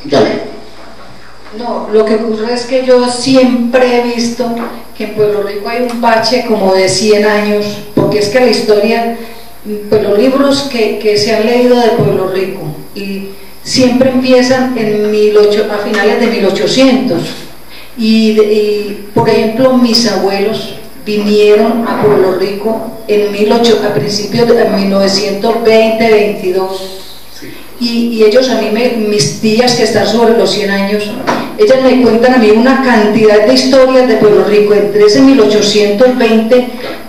Dale. No, lo que ocurre es que yo siempre he visto que en Pueblo Rico hay un bache como de 100 años, porque es que la historia, pues los libros que se han leído de Pueblo Rico, y siempre empiezan a finales de 1800, y por ejemplo mis abuelos vinieron a Pueblo Rico a principios de 1920-22, y ellos a mí, mis tías que están sobre los 100 años, ellas me cuentan a mí una cantidad de historias de Pueblo Rico entre ese 1820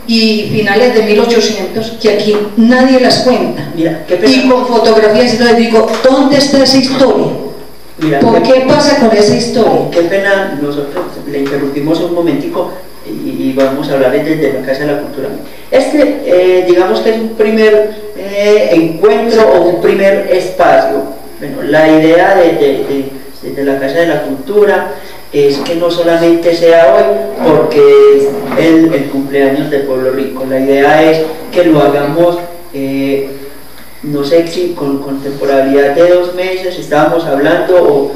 y finales de 1800 que aquí nadie las cuenta. Mira, y con fotografías, entonces digo, ¿dónde está esa historia? Mira, ¿Por qué pasa con esa historia? Qué pena, nosotros le interrumpimos un momentico, y vamos a hablar desde la Casa de la Cultura. Digamos que es un primer encuentro o un primer espacio. Bueno, la idea de la Casa de la Cultura es que no solamente sea hoy porque es el cumpleaños de Pueblo Rico, la idea es que lo hagamos, no sé si con temporalidad de 2 meses estábamos hablando,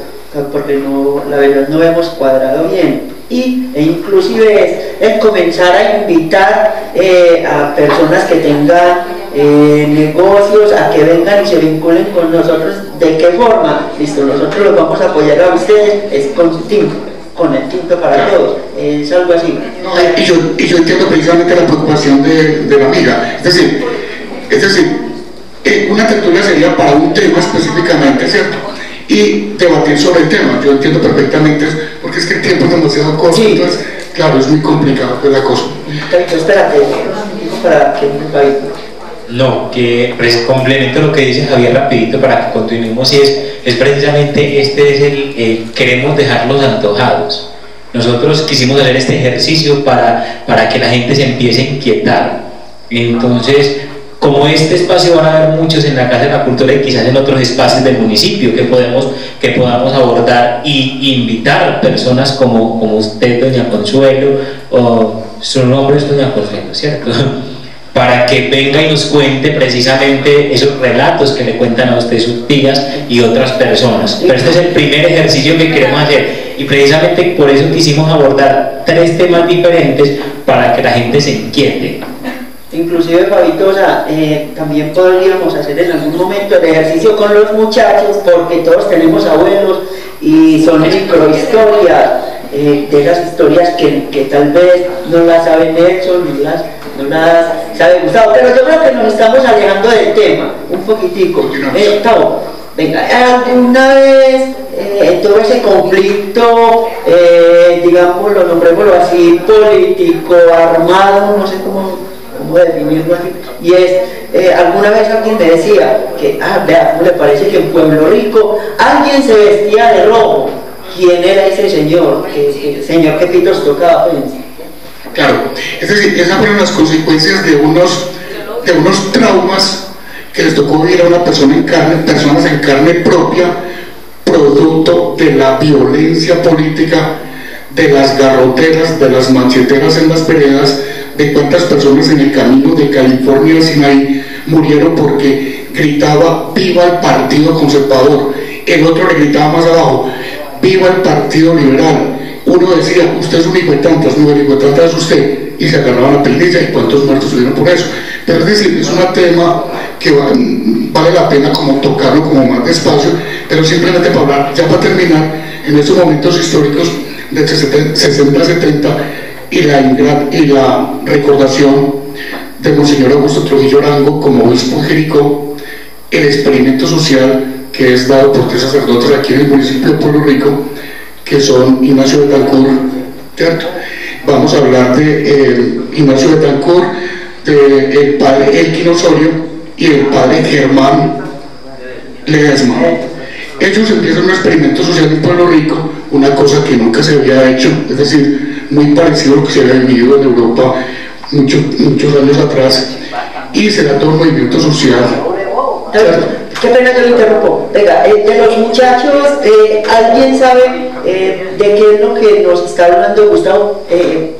porque la verdad no hemos cuadrado bien, e inclusive es comenzar a invitar a personas que tengan negocios a que vengan y se vinculen con nosotros. ¿De qué forma? Listo, nosotros los vamos a apoyar a ustedes, es con el tinto para todos, es algo así. No, y yo entiendo precisamente la preocupación de la amiga, es decir, una tertulia sería para un tema específicamente, ¿cierto? Y debatir sobre el tema. Yo entiendo perfectamente, porque es que el tiempo es demasiado corto, sí. Entonces, claro, es muy complicado pues, la cosa. Espérate, para que no, que complemento lo que dice Javier rapidito para que continuemos, y es precisamente queremos dejarlos antojados. Nosotros quisimos hacer este ejercicio para que la gente se empiece a inquietar. Entonces, como este espacio van a haber muchos en la Casa de la Cultura y quizás en otros espacios del municipio que podamos abordar y invitar personas como usted, doña Consuelo, o su nombre es doña Consuelo, ¿cierto? Para que venga y nos cuente precisamente esos relatos que le cuentan a usted sus tías y otras personas. Pero este es el primer ejercicio que queremos hacer, y precisamente por eso quisimos abordar 3 temas diferentes para que la gente se inquiete. Inclusive, Fabito, también podríamos hacer en algún momento el ejercicio con los muchachos, porque todos tenemos abuelos y son microhistorias, de esas historias que tal vez no las sabe Nelson, no las sabe Gustavo, pero yo creo que nos estamos alejando del tema un poquitico. Gustavo, venga, ¿alguna vez todo ese conflicto, digamos, lo nombrémoslo así, político, armado, no sé cómo definirlo así, y alguna vez alguien me decía que, vea, ¿cómo le parece que en Pueblo Rico alguien se vestía de rojo? ¿Quién era ese señor? El señor que pitos tocaba, pues. Claro, es decir, esas fueron las consecuencias de unos traumas que les tocó vivir a una personas en carne propia, producto de la violencia política, de las garroteras, de las macheteras en las veredas, de cuántas personas en el camino de California a Sinaí murieron porque gritaba viva el Partido Conservador, el otro le gritaba más abajo viva el Partido Liberal. Uno decía, usted es un hijo de tantas, no, el hijo de tantas es usted, y se agarraban la pelilla, y cuántos muertos hubieron por eso. Pero es decir, es un tema que vale la pena como tocarlo como más despacio, pero simplemente para hablar, ya para terminar, en estos momentos históricos de 60-70 y la recordación de Monseñor Augusto Trujillo Arango como obispo en Jericó, el experimento social que es dado por 3 sacerdotes aquí en el municipio de Pueblo Rico, que son Ignacio Betancourt, ¿cierto? Vamos a hablar de Ignacio Betancourt, del padre Elkin Osorio y el padre Germán Ledesma. Ellos empiezan un experimento social en Pueblo Rico, una cosa que nunca se había hecho, es decir, muy parecido a lo que se había vivido en Europa muchos años atrás, y se da todo un movimiento social. Qué pena que lo interrumpo. Venga, de los muchachos, ¿alguien sabe de qué es lo que nos está hablando Gustavo?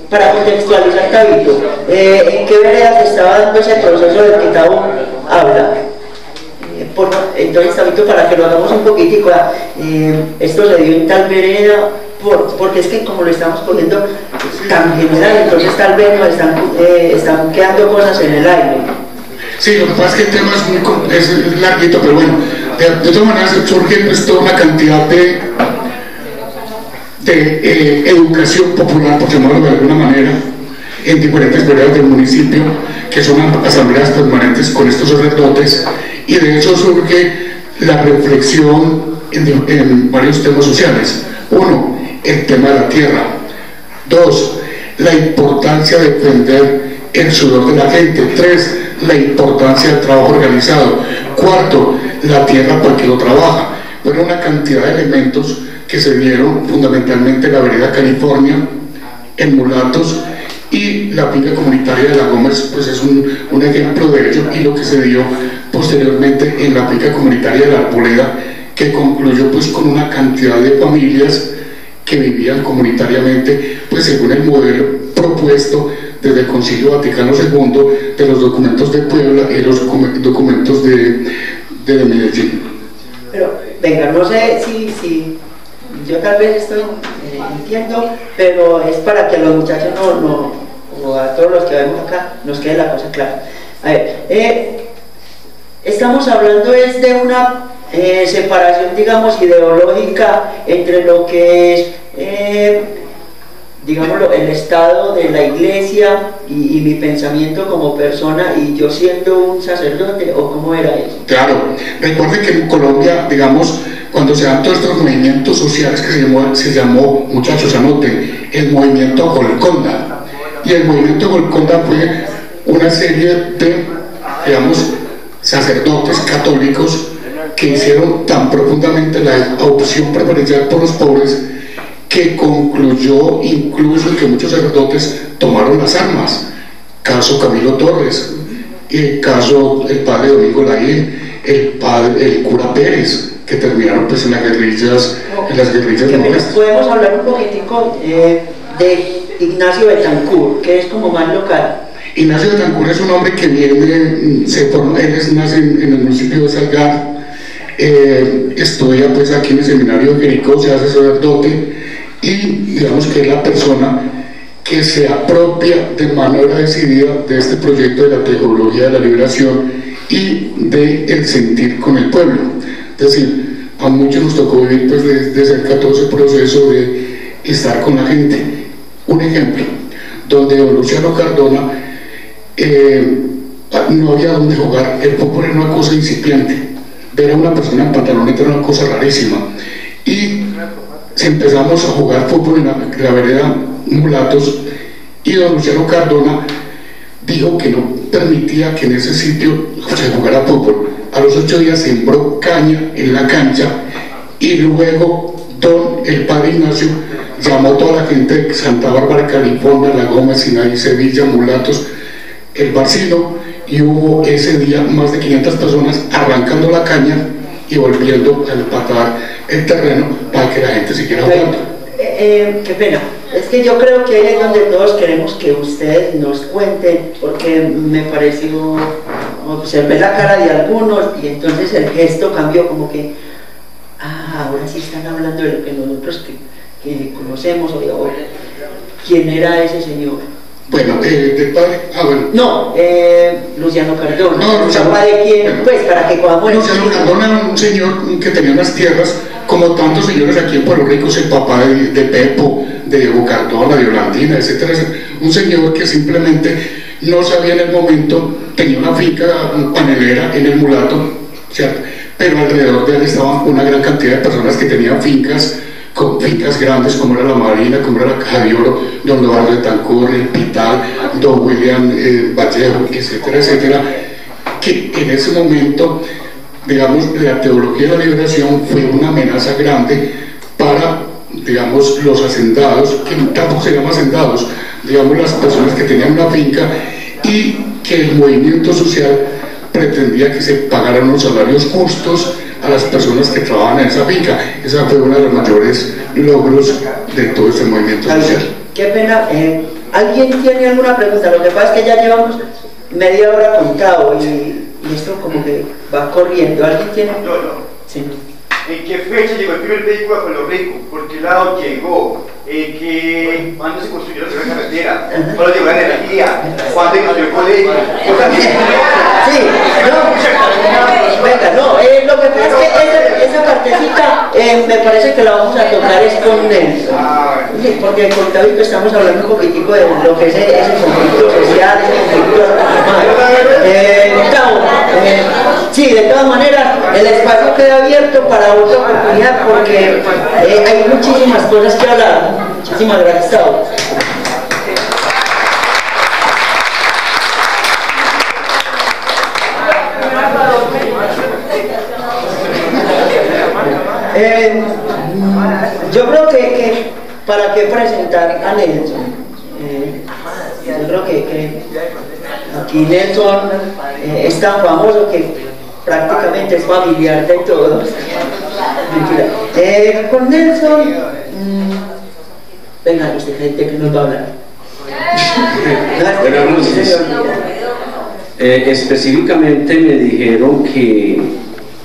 Para contextualizar, Tabito, ¿en qué vereda se estaba dando ese proceso del que Tabo habla? Entonces, Tabito, para que lo hagamos un poquitico, esto se dio en tal vereda, porque es que como lo estamos poniendo tan general, entonces tal vez nos están quedando cosas en el aire. Sí, lo que pasa es que el tema es larguito, pero bueno, de todas maneras surge pues toda una cantidad de educación popular, por llamarlo de alguna manera, en diferentes veredas del municipio, que son asambleas permanentes con estos sacerdotes, y de eso surge la reflexión en varios temas sociales. 1, el tema de la tierra. 2, la importancia de defender el sudor de la gente. 3, la importancia del trabajo organizado. 4, la tierra para el que lo trabaja. Bueno, una cantidad de elementos que se dieron fundamentalmente en la vereda California, en Mulatos, y la finca comunitaria de La Gómez pues es un ejemplo de ello, y lo que se dio posteriormente en la finca comunitaria de La Arboleda, que concluyó pues con una cantidad de familias que vivían comunitariamente pues según el modelo propuesto desde el Concilio Vaticano II, de los documentos de Puebla y los documentos de Medellín. Pero venga, no sé si yo tal vez estoy entiendo, pero es para que a los muchachos o a todos los que vemos acá nos quede la cosa clara. A ver, estamos hablando es de una separación, digamos, ideológica entre lo que es, digámoslo, el estado de la iglesia y mi pensamiento como persona, y yo siendo un sacerdote, ¿o cómo era eso? Claro, recuerde que en Colombia, digamos, cuando se dan todos estos movimientos sociales que se llamó, muchachos anoten, el movimiento Golconda, y el movimiento Golconda fue una serie de, digamos, sacerdotes católicos que hicieron tan profundamente la opción preferencial por los pobres, que concluyó incluso que muchos sacerdotes tomaron las armas. Caso Camilo Torres, el caso el padre Domingo Laín, el cura Pérez, que terminaron pues en las guerrillas nuestras. Podemos hablar un poquitico de Ignacio Betancourt, que es como más local. Ignacio Betancourt es un hombre que viene, él nace en el municipio de Salgar, estudia pues aquí en el seminario de Jericó, se hace sacerdote, y digamos que es la persona que se apropia de manera decidida de este proyecto de la teología de la liberación y del sentir con el pueblo. Es decir, a muchos nos tocó vivir pues de cerca todo ese proceso de estar con la gente. Un ejemplo, donde don Luciano Cardona no había donde jugar, el fútbol era una cosa incipiente, ver a una persona en pantaloneta era una cosa rarísima, y empezamos a jugar fútbol en la vereda Mulatos, y don Luciano Cardona dijo que no permitía que en ese sitio se jugara fútbol. A los 8 días sembró caña en la cancha, y luego el padre Ignacio llamó a toda la gente de Santa Bárbara, California, La Gómez, Sinaí, Sevilla, Mulatos, el Barcino, y hubo ese día más de 500 personas arrancando la caña y volviendo a empatar el terreno para que la gente siguiera jugando. Qué pena, es que yo creo que ahí es donde todos queremos que ustedes nos cuenten, porque me pareció, observé la cara de algunos y entonces el gesto cambió, como que ahora sí están hablando de lo que nosotros que conocemos, o quién era ese señor. Bueno, del padre, no, Luciano Cardona. No, Luciano, ¿de quién? Pues para que podamos. Luciano Cardona era un señor que tenía unas tierras, como tantos señores aquí en Puerto Rico, el papá de Pepo, de Diego Cardona, de Olandina, etcétera. Un señor que simplemente no sabía en el momento, tenía una finca panelera en el Mulato, ¿cierto? Pero alrededor de él estaban una gran cantidad de personas que tenían fincas grandes, como era la Marina, como era la Caja de Oro, don Eduardo Betancourt, el Pital, don William Vallejo, etcétera, etcétera, que en ese momento, digamos, la teología de la liberación fue una amenaza grande para, digamos, los hacendados, que tampoco se llaman hacendados, digamos, las personas que tenían una finca, y que el movimiento social pretendía que se pagaran unos salarios justos a las personas que trabajan en esa finca. Esa fue uno de los mayores logros de todo este movimiento social. Qué pena, ¿alguien tiene alguna pregunta? Lo que pasa es que ya llevamos media hora contado y esto como que va corriendo. ¿Alguien tiene? No. Sí. ¿En qué fecha llegó el primer vehículo a Pueblo Rico? ¿Por qué lado llegó? ¿Cuándo se construyó la primera carretera? ¿Cuándo llegó la energía? ¿Cuándo se construyó el colegio? Sí, venga, lo que pasa es que esa partecita me parece que la vamos a tocar es con Nelson. Sí, porque con David estamos hablando un poquitico de lo que es ese conflicto social, ese conflicto sí, de todas maneras, el espacio queda abierto para otra oportunidad porque hay muchísimas cosas que hablar. Muchísimas gracias, Gustavo. Yo creo que para qué presentar a Nelson. creo que aquí Nelson es tan famoso que prácticamente es familiar de todos. Con Nelson, venga, usted gente que nos va a hablar. Específicamente me dijeron que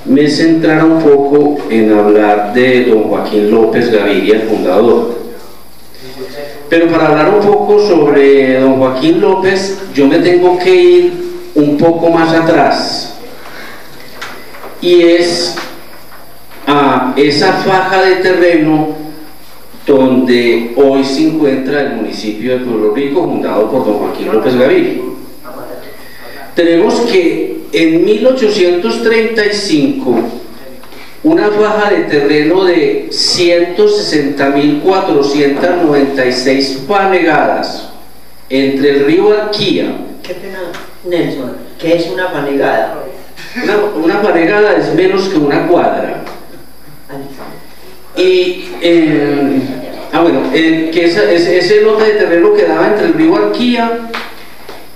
me centrara un poco en hablar de don Joaquín López Gaviria, el fundador. Pero para hablar un poco sobre don Joaquín López, yo me tengo que ir un poco más atrás, y es a esa faja de terreno donde hoy se encuentra el municipio de Pueblo Rico, fundado por don Joaquín López Gaviria. Tenemos que en 1835 una faja de terreno de 160.496 fanegadas entre el río Arquía. Qué pena, Nelson, ¿qué es una fanegada? Una fanegada es menos que una cuadra. Y que ese lote de terreno quedaba entre el río Arquía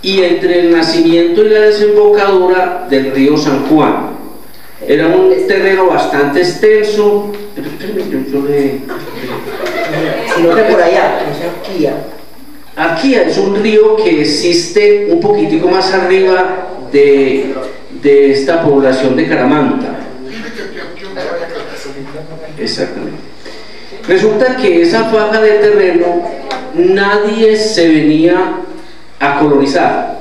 y entre el nacimiento y la desembocadura del río San Juan. Era un terreno bastante extenso. Sino que por allá, es Arquía. Arquía es un río que existe un poquitico más arriba de esta población de Caramanta. Exactamente. Resulta que esa faja de terreno nadie se venía a colonizar.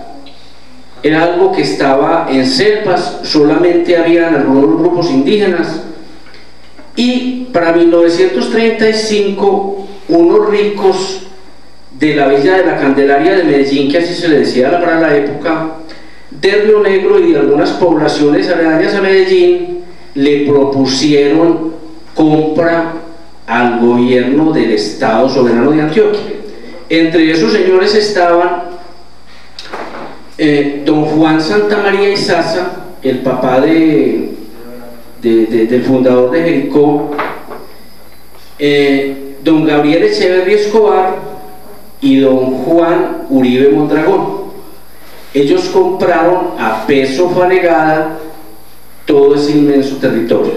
Era algo que estaba en selpas, solamente habían algunos grupos indígenas, y para 1935 unos ricos de la Villa de la Candelaria de Medellín, que así se le decía para la época, de Río Negro y de algunas poblaciones aledañas a Medellín, le propusieron compra al gobierno del Estado Soberano de Antioquia. Entre esos señores estaban don Juan Santamaría Izaza, el papá del fundador de Jericó, don Gabriel Echeverri Escobar y don Juan Uribe Mondragón. Ellos compraron a peso fanegada todo ese inmenso territorio.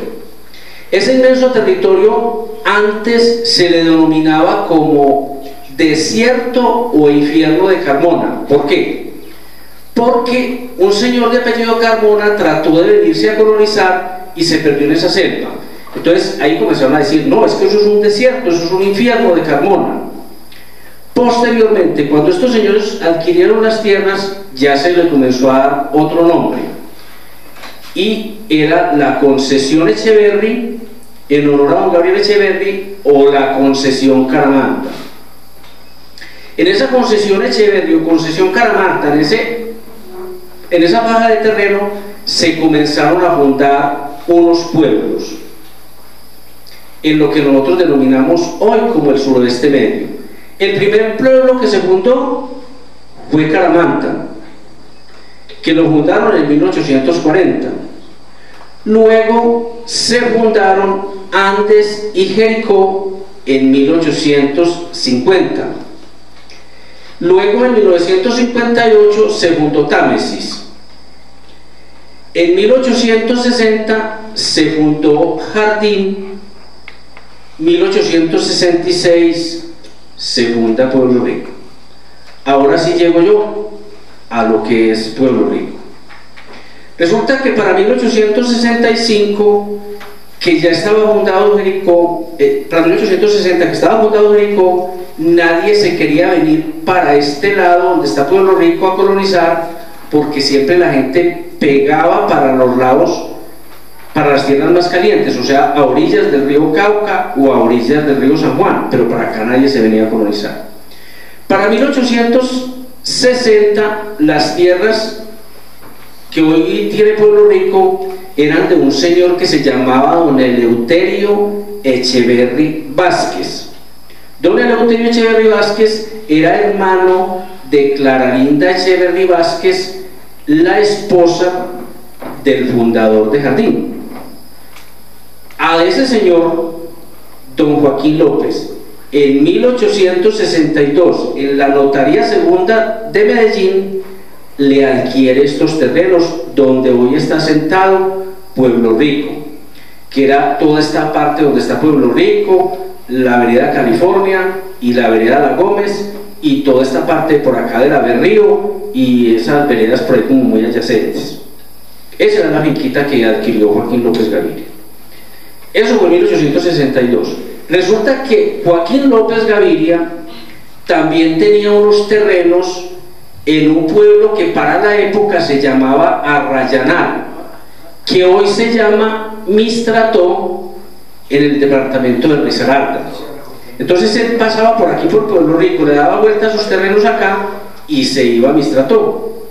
Ese inmenso territorio antes se le denominaba como desierto o infierno de Carmona. ¿Por qué? Porque un señor de apellido Carmona trató de venirse a colonizar y se perdió en esa selva. Entonces ahí comenzaron a decir, no, es que eso es un desierto, eso es un infierno de Carmona. Posteriormente, cuando estos señores adquirieron las tierras, ya se le comenzó a dar otro nombre, y era la concesión Echeverri, en honor a don Gabriel Echeverri, o la concesión Caramanta. En esa concesión Echeverri o concesión Caramanta, en esa faja de terreno, se comenzaron a fundar unos pueblos, en lo que nosotros denominamos hoy como el suroeste medio. El primer pueblo que se fundó fue Caramanta, que lo fundaron en 1840. Luego se fundaron Andes y Jericó en 1850. Luego en 1958 se fundó Támesis. En 1860 se fundó Jardín. 1866 se funda Pueblo Rico. Ahora sí llego yo a lo que es Pueblo Rico. Resulta que para 1865, que ya estaba fundado Jericó, para 1860 que estaba fundado Jericó, nadie se quería venir para este lado donde está Pueblo Rico a colonizar, porque siempre la gente pegaba para los lados, para las tierras más calientes, o sea, a orillas del río Cauca o a orillas del río San Juan, pero para acá nadie se venía a colonizar. Para 1860 las tierras que hoy tiene Pueblo Rico eran de un señor que se llamaba don Eleuterio Echeverri Vázquez. Don Eleuterio Echeverri Vázquez era hermano de Clara Linda Echeverri Vázquez, la esposa del fundador de Jardín. A ese señor, don Joaquín López, en 1862, en la Notaría Segunda de Medellín, le adquiere estos terrenos donde hoy está sentado Pueblo Rico, que era toda esta parte donde está Pueblo Rico, la vereda California y la vereda La Gómez, y toda esta parte por acá de la Berrío y esas veredas por ahí como muy adyacentes. Esa era la finquita que adquirió Joaquín López Gaviria. Eso fue en 1862. Resulta que Joaquín López Gaviria también tenía unos terrenos en un pueblo que para la época se llamaba Arrayanal, que hoy se llama Mistrató, en el departamento de Risaralda. Entonces él pasaba por aquí por Pueblo Rico, le daba vuelta a sus terrenos acá y se iba a Mistrató.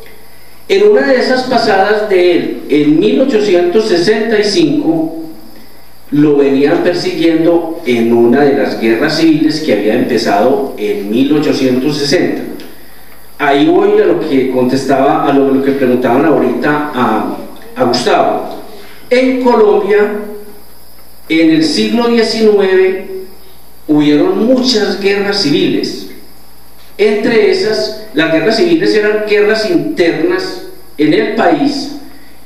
En una de esas pasadas de él, en 1865, lo venían persiguiendo en una de las guerras civiles que había empezado en 1860. Ahí voy a lo que contestaba, a lo que preguntaban ahorita a Gustavo. En Colombia, en el siglo XIX, hubieron muchas guerras civiles. Entre esas, las guerras civiles eran guerras internas en el país,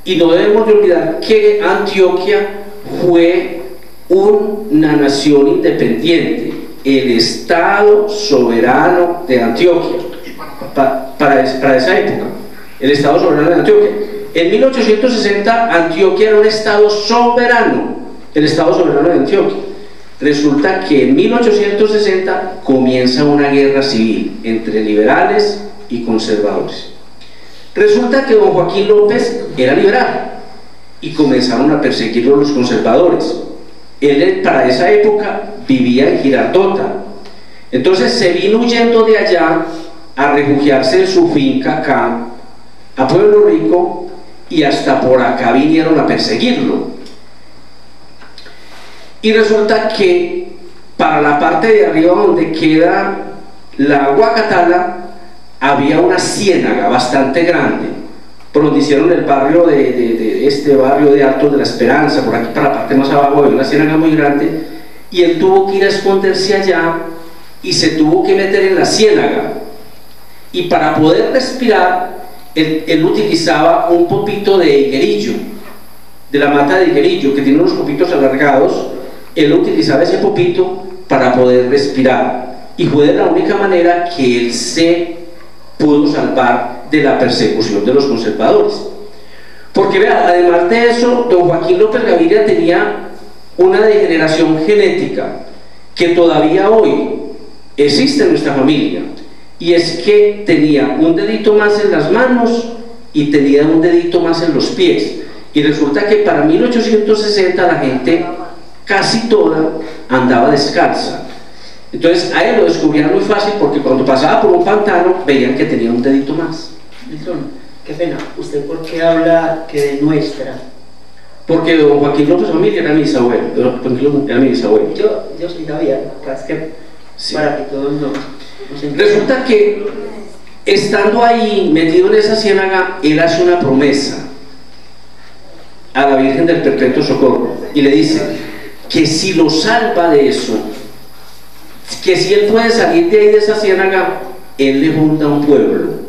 y no debemos de olvidar que Antioquia fue una nación independiente, el Estado soberano de Antioquia, para esa época, el Estado soberano de Antioquia. En 1860 Antioquia era un Estado soberano, el Estado soberano de Antioquia. Resulta que en 1860 comienza una guerra civil entre liberales y conservadores. Resulta que don Joaquín López era liberal y comenzaron a perseguirlo los conservadores. Él para esa época vivía en Girardota, entonces se vino huyendo de allá a refugiarse en su finca acá a Pueblo Rico, y hasta por acá vinieron a perseguirlo. Y resulta que para la parte de arriba donde queda la Guacatala había una ciénaga bastante grande, por donde hicieron el barrio de este barrio de Altos de la Esperanza, por aquí para la parte más abajo había una ciénaga muy grande, y él tuvo que ir a esconderse allá y se tuvo que meter en la ciénaga, y para poder respirar él utilizaba un popito de higuerillo, de la mata de higuerillo, que tiene unos popitos alargados. Él utilizaba ese popito para poder respirar, y fue de la única manera que él se pudo salvar de la persecución de los conservadores. Porque vea, además de eso, don Joaquín López Gaviria tenía una degeneración genética que todavía hoy existe en nuestra familia, y es que tenía un dedito más en las manos y tenía un dedito más en los pies, y resulta que para 1860 la gente casi toda andaba descalza. Entonces a él lo descubrían muy fácil, porque cuando pasaba por un pantano veían que tenía un dedito más. Qué pena, ¿usted por qué habla que de nuestra? Porque don Joaquín López Familia era mi bisabuelo, era mi bisabuelo. Yo sí sabía, es que sí, para que todos nos resulta que estando ahí metido en esa ciénaga, él hace una promesa a la Virgen del Perpetuo Socorro y le dice que si lo salva de eso, que si él puede salir de ahí de esa ciénaga, él le funda un pueblo.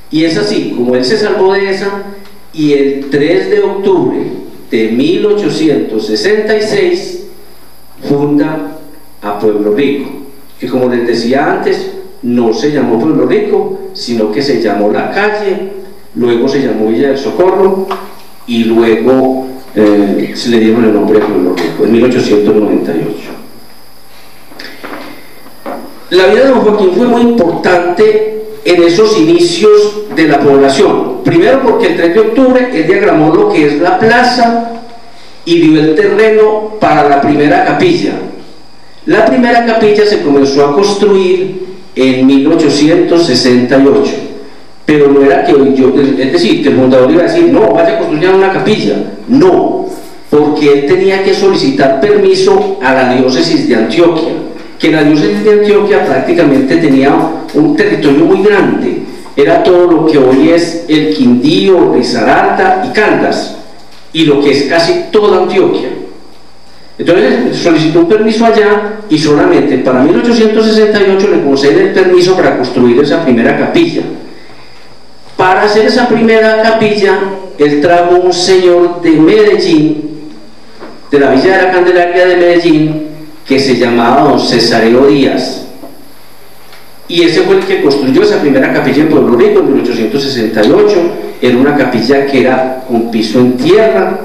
Y es así como él se salvó de esa, y el 3 de octubre de 1866 funda a Pueblo Rico, que como les decía antes, no se llamó Pueblo Rico, sino que se llamó La Calle, luego se llamó Villa del Socorro, y luego se le dieron el nombre de Pueblo Rico en 1898. La vida de don Joaquín fue muy importante en esos inicios de la población. Primero porque el 3 de octubre él diagramó lo que es la plaza y dio el terreno para la primera capilla. La primera capilla se comenzó a construir en 1868, pero no era que es decir, que el fundador iba a decir, no, vaya a construir una capilla. No, porque él tenía que solicitar permiso a la diócesis de Antioquia, que la diócesis de Antioquia prácticamente tenía un territorio muy grande, era todo lo que hoy es el Quindío, Risaralda y Caldas, y lo que es casi toda Antioquia. Entonces solicitó un permiso allá y solamente para 1868 le concede el permiso para construir esa primera capilla. Para hacer esa primera capilla, él trajo un señor de Medellín, de la Villa de la Candelaria de Medellín, que se llamaba don Cesareo Díaz. Y ese fue el que construyó esa primera capilla en Pueblo Rico en 1868. Era una capilla que era con piso en tierra,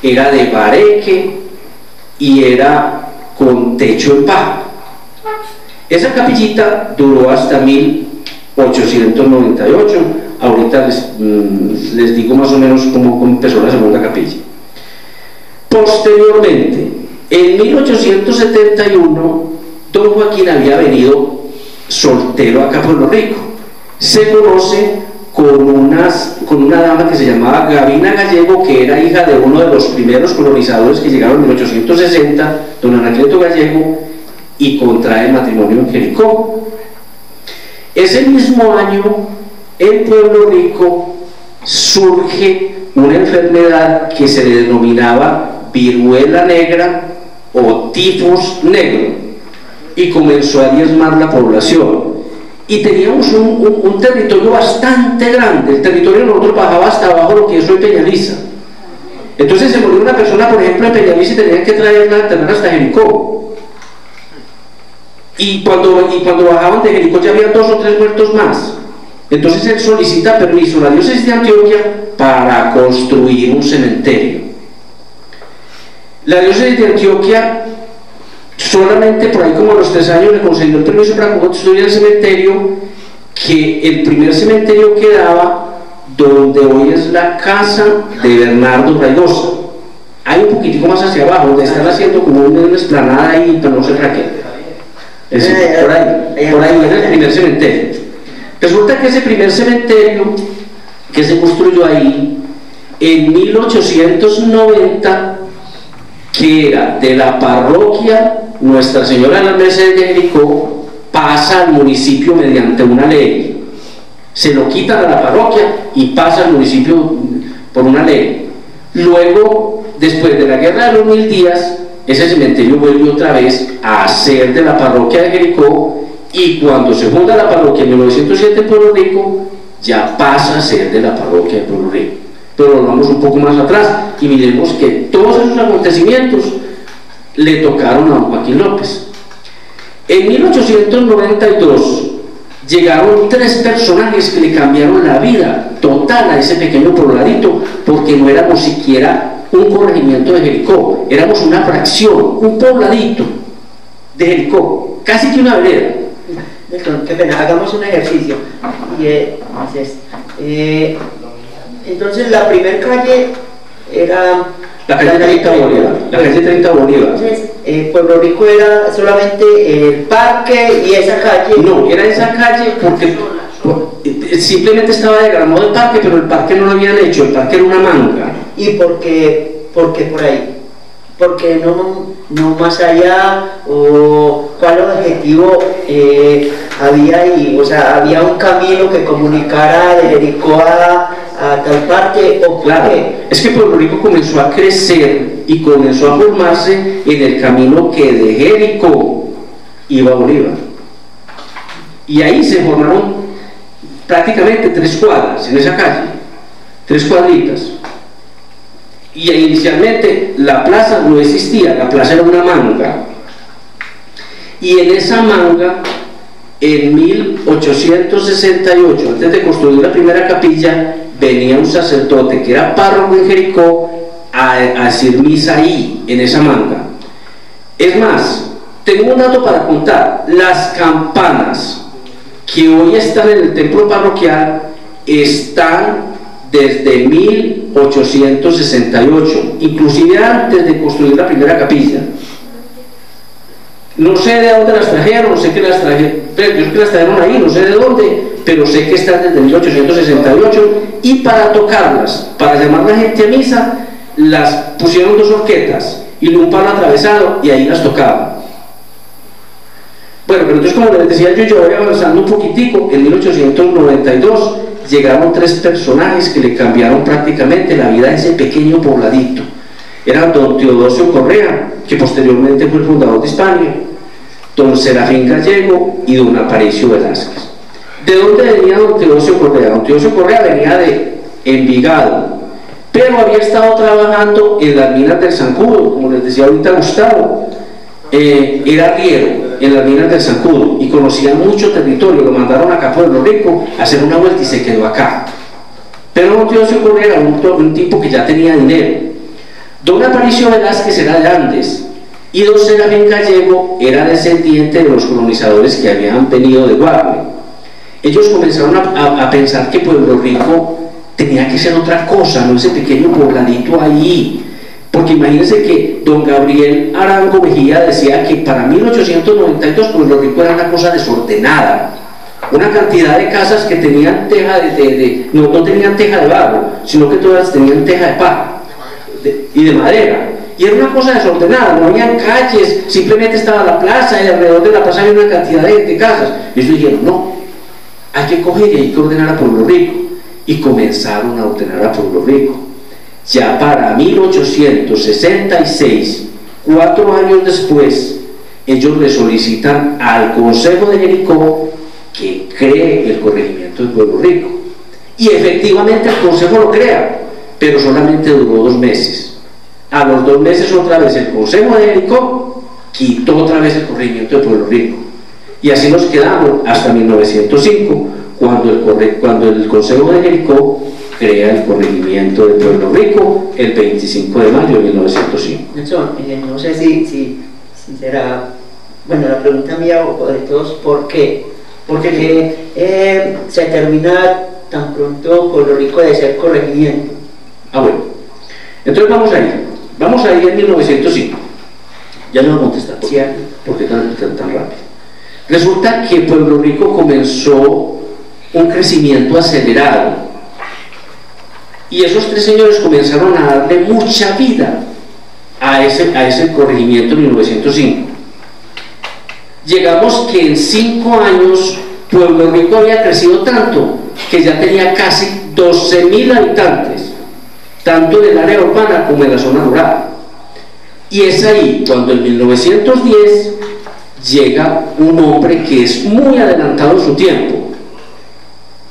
era de bareque y era con techo en paja. Esa capillita duró hasta 1898. Ahorita les digo más o menos cómo empezó la segunda capilla. Posteriormente, en 1871, don Joaquín había venido soltero acá a Pueblo Rico. Se conoce con una dama que se llamaba Gavina Gallego, que era hija de uno de los primeros colonizadores que llegaron en 1860, don Anacleto Gallego, y contrae matrimonio en Jericó. Ese mismo año, en Pueblo Rico, surge una enfermedad que se le denominaba viruela negra o tifus negro, y comenzó a diezmar la población. Y teníamos un territorio bastante grande. El territorio de nosotros bajaba hasta abajo lo que es hoy Peñaliza. Entonces se murió una persona, por ejemplo, en Peñaliza, y tenían que traerla hasta Jericó. Y cuando bajaban de Jericó ya había 2 o 3 muertos más. Entonces él solicita permiso a la diócesis de Antioquia para construir un cementerio. La diócesis de Antioquia solamente por ahí como a los 3 años le concedió el permiso para construir el cementerio, que el primer cementerio quedaba donde hoy es la casa de Bernardo Raigosa. Hay un poquitico más hacia abajo, donde están haciendo como una explanada ahí, pero no sé para qué. Es decir, por ahí era el primer cementerio. Resulta que ese primer cementerio que se construyó ahí en 1890, que era de la parroquia Nuestra Señora de las Mercedes de Jericó, pasa al municipio mediante una ley. Se lo quitan a la parroquia y pasa al municipio por una ley. Luego, después de la Guerra de los 1000 días, ese cementerio vuelve otra vez a ser de la parroquia de Jericó, y cuando se funda la parroquia en 1907 en Pueblo Rico, ya pasa a ser de la parroquia de Pueblo Rico. Pero vamos un poco más atrás y miremos que todos esos acontecimientos le tocaron a don Joaquín López. En 1892 llegaron 3 personajes que le cambiaron la vida total a ese pequeño pobladito, porque no éramos siquiera un corregimiento de Jericó, éramos una fracción, un pobladito de Jericó, casi que una vereda. Qué pena, hagamos un ejercicio. Entonces la primera calle era la calle 30 Bolívar. La calle 30 Bolívar. Entonces, Pueblo Rico era solamente el parque y esa calle. No, era esa calle porque simplemente estaba diagramado el parque, pero el parque no lo habían hecho, el parque era una manga. ¿Y por qué por ahí? Porque no más allá, o cuál objetivo había ahí, o sea, había un camino que comunicara de Jericó a tal parte, o claro, es que Pueblo Rico comenzó a crecer y comenzó a formarse en el camino que de Jericó iba a Bolívar, y ahí se formaron prácticamente 3 cuadras en esa calle, 3 cuadritas. Y inicialmente la plaza no existía, la plaza era una manga, y en esa manga, en 1868, antes de construir la primera capilla, venía un sacerdote que era párroco en Jericó a hacer misa ahí, en esa manga. Es más, tengo un dato para contar: las campanas que hoy están en el templo parroquial están desde 1868, inclusive antes de construir la primera capilla. No sé de dónde las trajeron, sé que las trajeron, yo sé que las trajeron ahí, no sé de dónde, pero sé que están desde 1868, y para tocarlas, para llamar a la gente a misa, las pusieron 2 horquetas y un palo atravesado, y ahí las tocaban. Bueno, pero entonces, como les decía yo voy avanzando un poquitico. En 1892 llegaron 3 personajes que le cambiaron prácticamente la vida a ese pequeño pobladito. Era don Teodosio Correa, que posteriormente fue el fundador de Hispania, don Serafín Gallego y don Aparicio Velázquez. ¿De dónde venía don Teodosio Correa? Don Teodosio Correa venía de Envigado, pero había estado trabajando en las minas del Zancudo, como les decía ahorita Gustavo. Era arriero en las minas del Zancudo y conocía mucho territorio. Lo mandaron acá a Pueblo Rico a hacer una vuelta y se quedó acá. Pero don Teodosio Correa era un tipo que ya tenía dinero. Don Aparicio Velázquez era de Andes y don Serafín Gallego era descendiente de los colonizadores que habían venido de Guarne. Ellos comenzaron a pensar que Pueblo Rico tenía que ser otra cosa, no ese pequeño pobladito ahí, porque imagínense que don Gabriel Arango Mejía decía que para 1892 Pueblo Rico era una cosa desordenada, una cantidad de casas que tenían teja no tenían teja de barro, sino que todas tenían teja de paja y de madera, y era una cosa desordenada, no había calles, simplemente estaba la plaza y alrededor de la plaza había una cantidad de casas. Y ellos dijeron, no, hay que coger y hay que ordenar a Pueblo Rico, y comenzaron a ordenar a Pueblo Rico. Ya para 1866, 4 años después, ellos le solicitan al Consejo de Jericó que cree el corregimiento de Pueblo Rico, y efectivamente el Consejo lo crea, pero solamente duró 2 meses. A los 2 meses otra vez el Consejo de Jericó quitó otra vez el corregimiento de Pueblo Rico, y así nos quedamos hasta 1905, cuando el Consejo de Jericó crea el corregimiento de Pueblo Rico el 25 de mayo de 1905. Nelson, no sé si será, bueno, la pregunta mía o de todos, ¿por qué? Porque se termina tan pronto Pueblo Rico de ser corregimiento. Bueno, entonces vamos ahí en 1905. Ya no voy a contestar, ¿por qué tan rápido? Resulta que Pueblo Rico comenzó un crecimiento acelerado, y esos 3 señores comenzaron a darle mucha vida a ese corregimiento en 1905. Llegamos que en 5 años Pueblo Rico había crecido tanto que ya tenía casi 12.000 habitantes, tanto en el área urbana como en la zona rural. Y es ahí cuando en 1910 llega un hombre que es muy adelantado en su tiempo,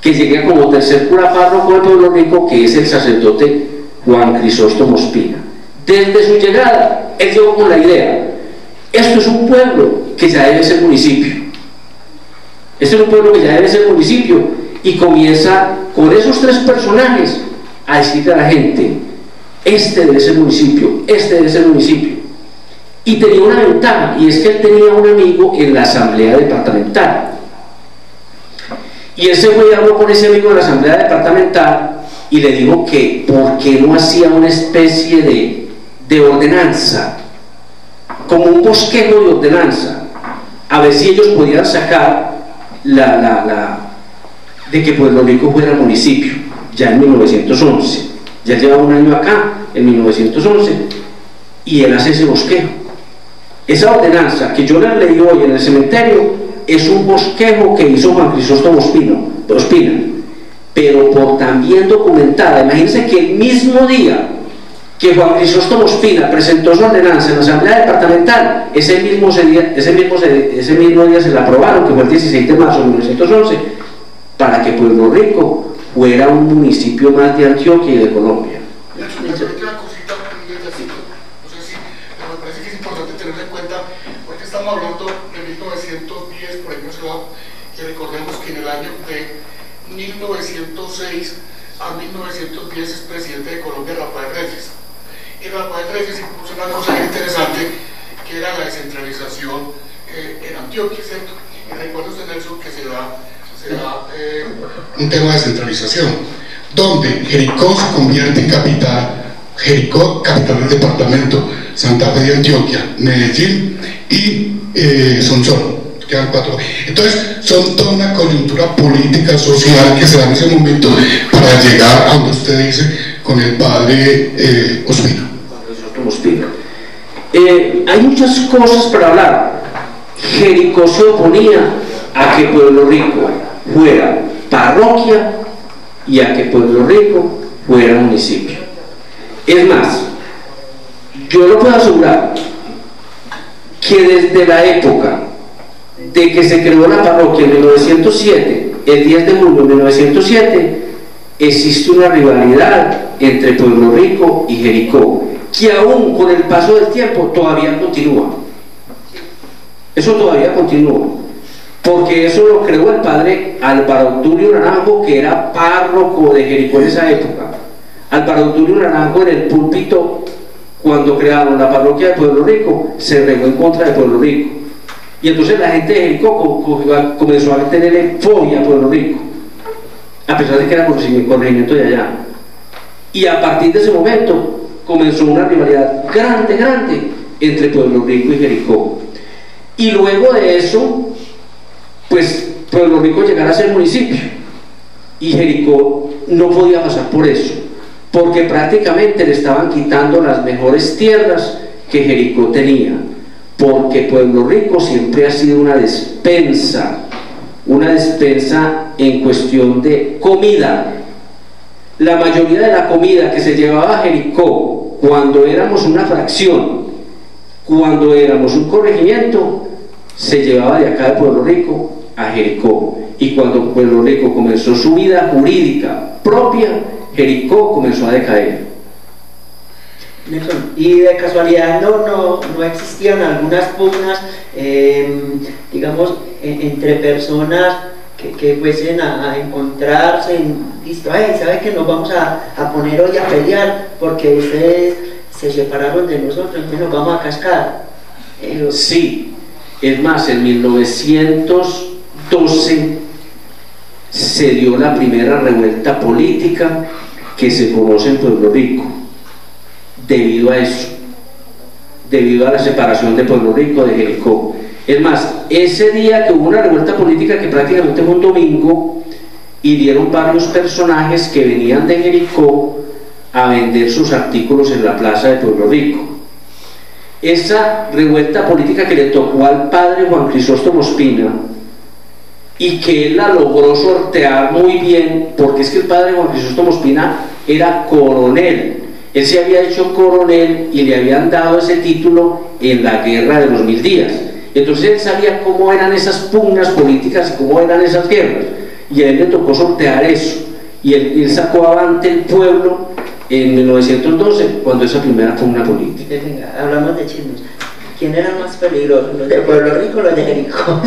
que llega como tercer cura párroco de Pueblo Rico, que es el sacerdote Juan Crisóstomo Ospina. Desde su llegada, él llegó con la idea: esto es un pueblo que ya debe ser municipio. Este es un pueblo que ya debe ser municipio, y comienza con esos 3 personajes a decirle a la gente: este debe ser municipio, este debe ser municipio. Y tenía una ventaja, y es que él tenía un amigo en la asamblea departamental. Y él se fue y habló con ese amigo de la asamblea departamental y le dijo que por qué no hacía una especie de ordenanza, como un bosquejo de ordenanza, a ver si ellos podían sacar de que Pueblo Rico fuera municipio, ya en 1911. Ya llevaba un año acá, en 1911, y él hace ese bosquejo. Esa ordenanza que yo les leí hoy en el cementerio es un bosquejo que hizo Juan Crisóstomo Ospina, pero por tan bien documentada. Imagínense que el mismo día que Juan Crisóstomo Ospina presentó su ordenanza en la asamblea departamental, ese mismo día se la aprobaron, que fue el 16 de marzo de 1911, para que Pueblo Rico fuera un municipio más de Antioquia y de Colombia. Estamos hablando de 1910, por ahí no se va, y recordemos que en el año de 1906 a 1910 es presidente de Colombia Rafael Reyes. Y Rafael Reyes impuso una cosa muy interesante, que era la descentralización en Antioquia, ¿cierto? Y recuerda usted, Nelson, que se da un tema de descentralización, donde Jericó se convierte en capital, Jericó, capital del departamento, Santa Fe de Antioquia, Medellín y Sonsón, quedan 4. Entonces son toda una coyuntura política, social que se da en ese momento para llegar a donde usted dice con el padre Ospina. Hay muchas cosas para hablar. Jericó se oponía a que Pueblo Rico fuera parroquia y a que Pueblo Rico fuera municipio. Es más, yo lo puedo asegurar que desde la época de que se creó la parroquia en 1907, el 10 de julio de 1907, existe una rivalidad entre Pueblo Rico y Jericó, que aún con el paso del tiempo todavía continúa. Eso todavía continúa, porque eso lo creó el padre Álvaro Tulio Naranjo, que era párroco de Jericó en esa época. Álvaro Tulio Naranjo, en el púlpito, cuando crearon la parroquia de Pueblo Rico, se regó en contra de Pueblo Rico, y entonces la gente de Jericó comenzó a tenerle fobia a Pueblo Rico, a pesar de que era corregimiento de allá. Y a partir de ese momento comenzó una rivalidad grande entre Pueblo Rico y Jericó. Y luego de eso, pues Pueblo Rico llegara a ser municipio y Jericó no podía pasar por eso, porque prácticamente le estaban quitando las mejores tierras que Jericó tenía, porque Pueblo Rico siempre ha sido una despensa en cuestión de comida. La mayoría de la comida que se llevaba a Jericó cuando éramos una fracción, cuando éramos un corregimiento, se llevaba de acá de Pueblo Rico a Jericó, y cuando Pueblo Rico comenzó su vida jurídica propia, Jericó comenzó a decaer. Nelson, y de casualidad no existían algunas pugnas, digamos, entre personas que fuesen a encontrarse, listo, ¿sabe que nos vamos a poner hoy a pelear porque ustedes se separaron de nosotros, entonces nos vamos a cascar? Sí. Es más, en 1912 se dio la primera revuelta política que se conoce en Pueblo Rico, debido a eso, debido a la separación de Pueblo Rico de Jericó. Es más, ese día que hubo una revuelta política, que prácticamente fue un domingo, hirieron varios personajes que venían de Jericó a vender sus artículos en la plaza de Pueblo Rico. Esa revuelta política que le tocó al padre Juan Crisóstomo Ospina, y que él la logró sortear muy bien, porque es que el padre Juan Crisóstomo Ospina era coronel. Él se había hecho coronel y le habían dado ese título en la guerra de los 1000 días. Entonces él sabía cómo eran esas pugnas políticas y cómo eran esas guerras, y a él le tocó sortear eso, y él sacó avante el pueblo en 1912, cuando esa primera pugna política. Venga, hablamos de chismes. ¿Quién era más peligroso, los de Pueblo Rico o los de Jericó?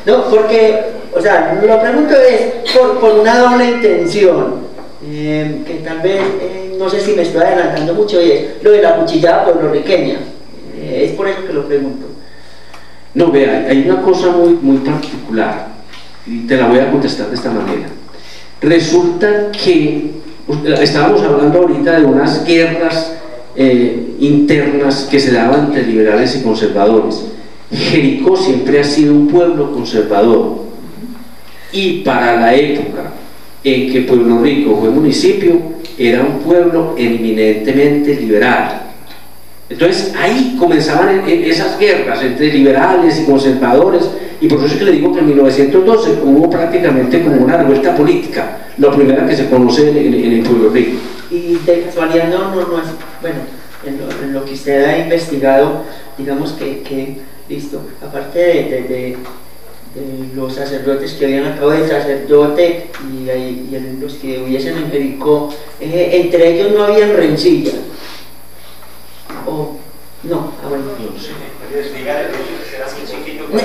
No, porque, o sea, lo pregunto es por una doble intención, que tal vez, no sé si me estoy adelantando mucho, y es lo de la cuchillada pueblorriqueña. Es por eso que lo pregunto. No, vea, hay una cosa muy particular, y te la voy a contestar de esta manera. Resulta que estábamos hablando ahorita de unas guerras internas que se daban entre liberales y conservadores. Jericó siempre ha sido un pueblo conservador, y para la época en que Pueblo Rico fue municipio, era un pueblo eminentemente liberal. Entonces ahí comenzaban esas guerras entre liberales y conservadores, y por eso es que le digo que en 1912 hubo prácticamente como una revuelta política, la primera que se conoce en el Pueblo Rico. Y de casualidad no es, bueno, en lo que usted ha investigado, digamos que listo, aparte de los sacerdotes que habían acabado de sacerdote y los que hubiesen en Jericó, entre ellos no habían rencillas. No, bueno. No sé.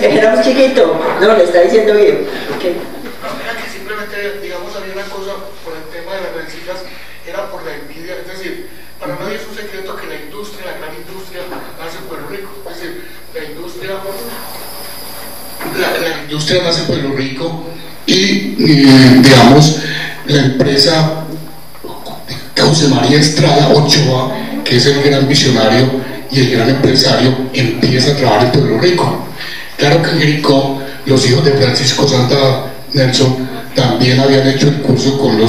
Era muy chiquito, no, le está diciendo bien. Okay. No, era que simplemente, digamos, había una cosa por el tema de las rencillas, era por la envidia, es decir, para nadie es un secreto que la industria, la gran industria, nace en Pueblo Rico, es decir, la industria nace en Pueblo Rico, y digamos, la empresa José María Estrada Ochoa, que es el gran visionario y el gran empresario, empieza a trabajar en Pueblo Rico. Claro que en Jericó los hijos de Francisco Santa Nelson también habían hecho el curso con la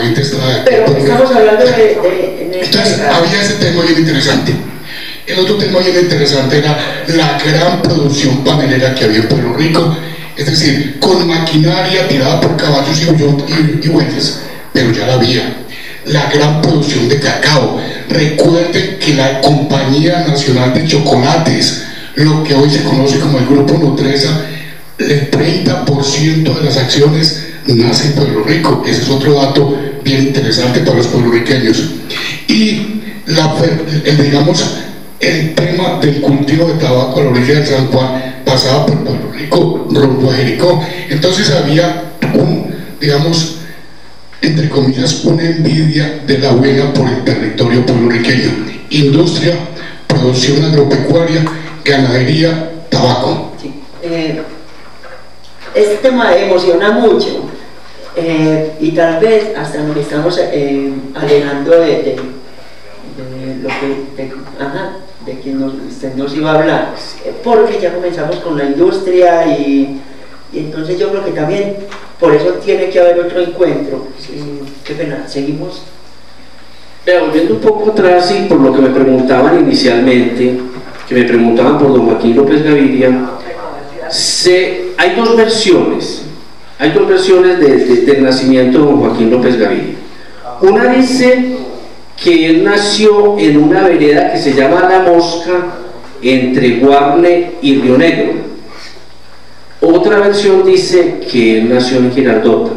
gente Estrada. Pero estamos hablando entonces había ese tema bien interesante. El otro tema bien interesante era la gran producción panelera que había en Pueblo Rico, es decir, con maquinaria tirada por caballos y bueyes, pero ya la había. La gran producción de cacao, Recuerden que la Compañía Nacional de Chocolates, lo que hoy se conoce como el Grupo Nutresa, el 30% de las acciones nace en Pueblo Rico. Ese es otro dato bien interesante para los puertorriqueños. Y digamos, el tema del cultivo de tabaco a la orilla del San Juan pasaba por Puerto Rico rumbo a Jericó. Entonces había digamos, entre comillas, una envidia de la buena por el territorio puertorriqueño: industria, producción agropecuaria, ganadería, tabaco. Sí. Este tema emociona mucho, y tal vez hasta nos estamos alejando de lo que de quien usted nos iba a hablar, porque ya comenzamos con la industria y entonces yo creo que también por eso tiene que haber otro encuentro. Qué pena, seguimos. Vea, volviendo un poco atrás y por lo que me preguntaban inicialmente, que me preguntaban por don Joaquín López Gaviria, hay dos versiones del nacimiento de don Joaquín López Gaviria. Una dice que él nació en una vereda que se llama La Mosca, entre Guarne y Río Negro. Otra versión dice que él nació en Girardota,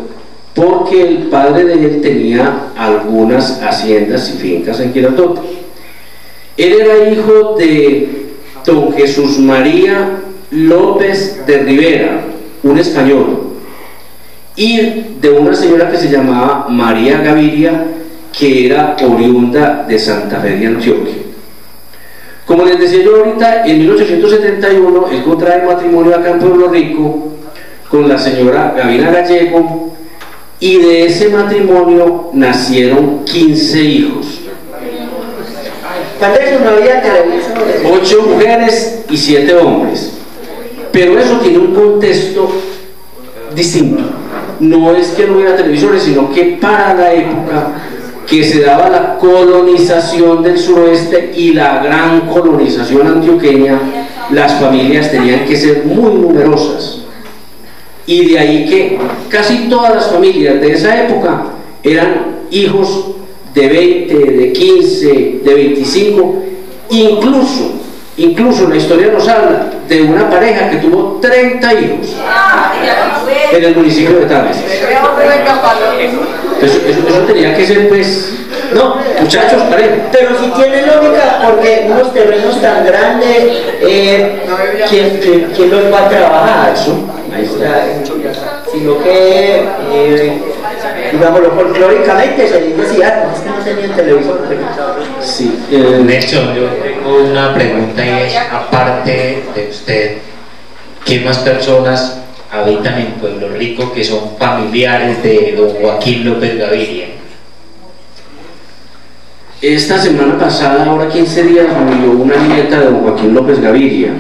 porque el padre de él tenía algunas haciendas y fincas en Girardota. Él era hijo de don Jesús María López de Rivera, un español, y de una señora que se llamaba María Gaviria, que era oriunda de Santa Fe de Antioquia. Como les decía yo ahorita, en 1871 él contrae matrimonio acá en Pueblo Rico con la señora Gavina Gallego, y de ese matrimonio nacieron 15 hijos. ¿Cuántos no había televisores? 8 mujeres y 7 hombres. Pero eso tiene un contexto distinto. No es que no hubiera televisores, sino que para la época que se daba la colonización del suroeste y la gran colonización antioqueña, las familias tenían que ser muy numerosas, y de ahí que casi todas las familias de esa época eran hijos de 20, de 15, de 25, incluso la historia nos habla de una pareja que tuvo 30 hijos en el municipio de Tales. Eso tenía que ser, pues, no, muchachos, pero si tiene lógica, porque unos terrenos tan grandes, ¿quién los va a trabajar? Sino que, digámoslo, folclóricamente se dice así, es que no tenían televisor. Sí, Nelson, yo tengo una pregunta, y es, aparte de usted, ¿qué más personas habitan en Pueblo Rico que son familiares de don Joaquín López Gaviria? Esta semana pasada, ahora 15 días, murió una nieta de don Joaquín López Gaviria,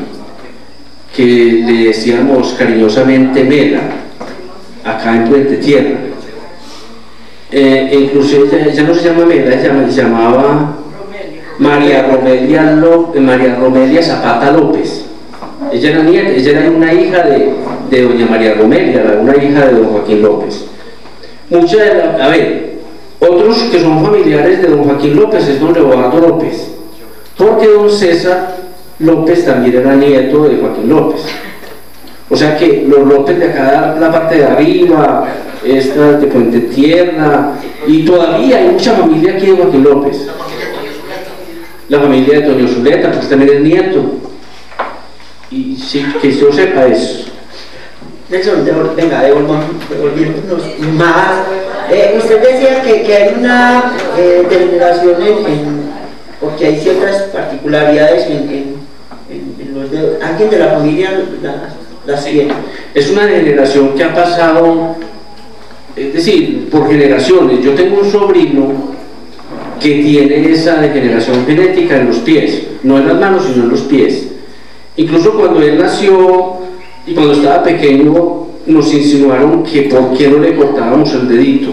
que le decíamos cariñosamente Mela, acá en Puente Tierra. Incluso ella no se llama Mela, ella se llamaba María Romelia Zapata López. Ella era nieta, ella era una hija de doña María Romelia, una hija de don Joaquín López. Otros que son familiares de don Joaquín López es don Leobardo López, porque don César López también era nieto de Joaquín López. O sea que los López de acá, la parte de arriba, esta de Puente Tierra, y todavía hay mucha familia aquí de Joaquín López. La familia de Toño Zuleta, pues también es nieto. Y sí, que yo sepa eso. Nelson, venga, devolviéndonos más. Usted decía que hay una degeneración porque hay ciertas particularidades en los dedos. ¿Alguien de la familia las tiene? Es una degeneración que ha pasado, es decir, por generaciones. Yo tengo un sobrino que tiene esa degeneración genética en los pies, no en las manos, sino en los pies. Incluso cuando él nació y cuando estaba pequeño, nos insinuaron que por qué no le cortábamos el dedito,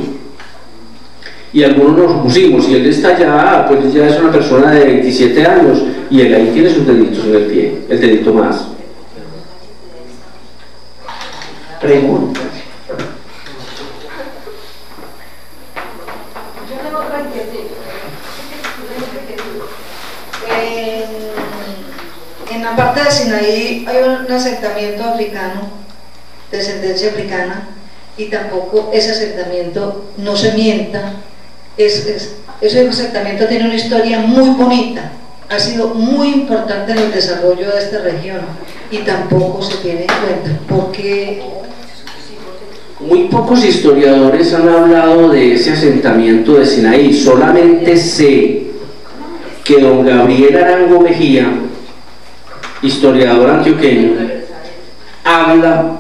y algunos nos pusimos, y él está ya, pues ya es una persona de 27 años, y él ahí tiene sus deditos en el pie, el dedito más. Preguntas. Yo tengo otra inquietud. En la parte de Sinaí hay un asentamiento africano, de descendencia africana, y tampoco ese asentamiento, no se mienta, ese asentamiento tiene una historia muy bonita, ha sido muy importante en el desarrollo de esta región y tampoco se tiene en cuenta, porque muy pocos historiadores han hablado de ese asentamiento de Sinaí. Solamente sé que don Gabriel Arango Mejía, historiador antioqueño, habla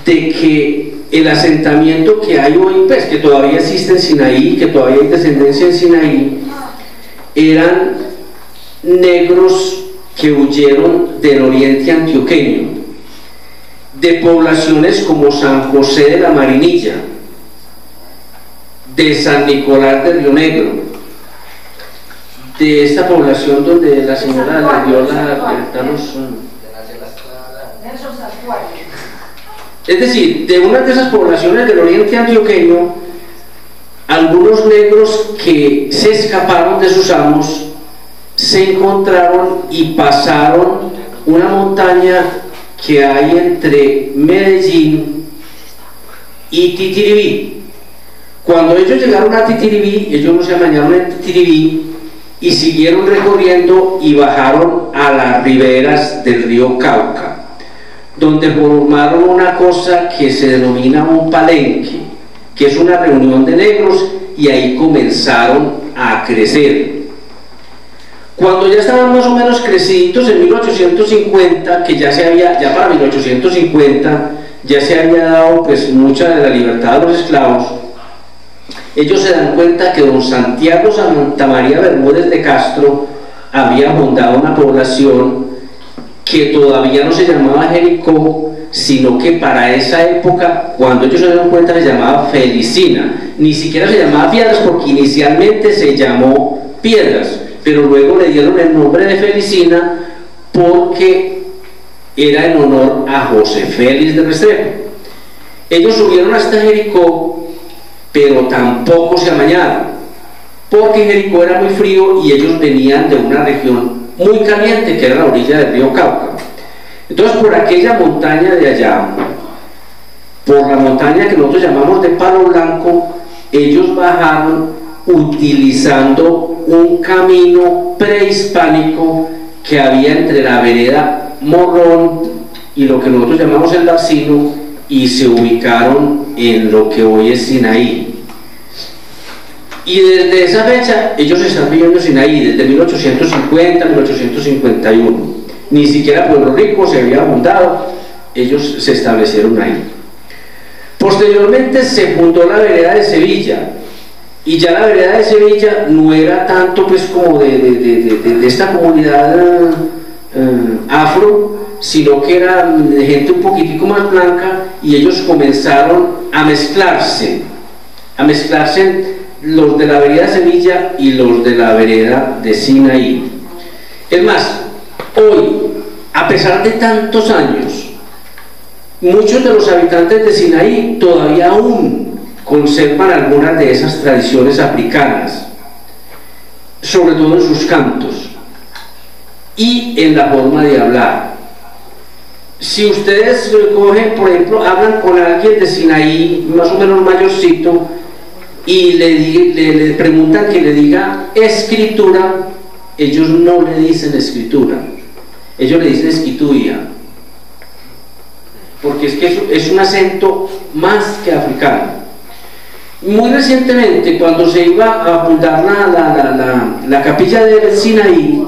de que el asentamiento que hay hoy, pues que todavía existe en Sinaí, que todavía hay descendencia en Sinaí, eran negros que huyeron del oriente antioqueño, de poblaciones como San José de la Marinilla, de San Nicolás de Río Negro, de esta población donde la señora le dio es decir, de una de esas poblaciones del oriente antioqueño, algunos negros que se escaparon de sus amos se encontraron y pasaron una montaña que hay entre Medellín y Titiribí. Cuando ellos llegaron a Titiribí, ellos no se amañaron en Titiribí y siguieron recorriendo y bajaron a las riberas del río Cauca, donde formaron una cosa que se denomina un palenque, que es una reunión de negros, y ahí comenzaron a crecer. Cuando ya estaban más o menos creciditos en 1850, que ya para 1850 ya se había dado pues mucha de la libertad de los esclavos, ellos se dan cuenta que don Santiago Santa María Bermúdez de Castro había fundado una población que todavía no se llamaba Jericó, sino que para esa época, cuando ellos se dieron cuenta, se llamaba Felicina. Ni siquiera se llamaba Piedras, porque inicialmente se llamó Piedras, pero luego le dieron el nombre de Felicina porque era en honor a José Félix de Restrepo. Ellos subieron hasta Jericó, pero tampoco se amañaron, porque Jericó era muy frío y ellos venían de una región muy caliente, que era la orilla del río Cauca. Entonces, por aquella montaña de allá, por la montaña que nosotros llamamos de Palo Blanco, ellos bajaron utilizando un camino prehispánico que había entre la vereda Morrón y lo que nosotros llamamos el Larcino, y se ubicaron en lo que hoy es Sinaí. Y desde esa fecha ellos están viviendo en Sinaí, desde 1850, 1851. Ni siquiera Pueblo Rico se había fundado, ellos se establecieron ahí. Posteriormente se fundó la vereda de Sevilla, y ya la vereda de Sevilla no era tanto pues como de esta comunidad afro, sino que era de gente un poquitico más blanca, y ellos comenzaron a mezclarse los de la vereda de Sevilla y los de la vereda de Sinaí. Es más, hoy, a pesar de tantos años, muchos de los habitantes de Sinaí todavía aún conservan algunas de esas tradiciones africanas, sobre todo en sus cantos y en la forma de hablar. Si ustedes cogen, por ejemplo, hablan con alguien de Sinaí, más o menos mayorcito, y le preguntan que le diga escritura, ellos no le dicen escritura, ellos le dicen esquituya, porque es que es un acento más que africano. Muy recientemente, cuando se iba a fundar la capilla de Sinaí,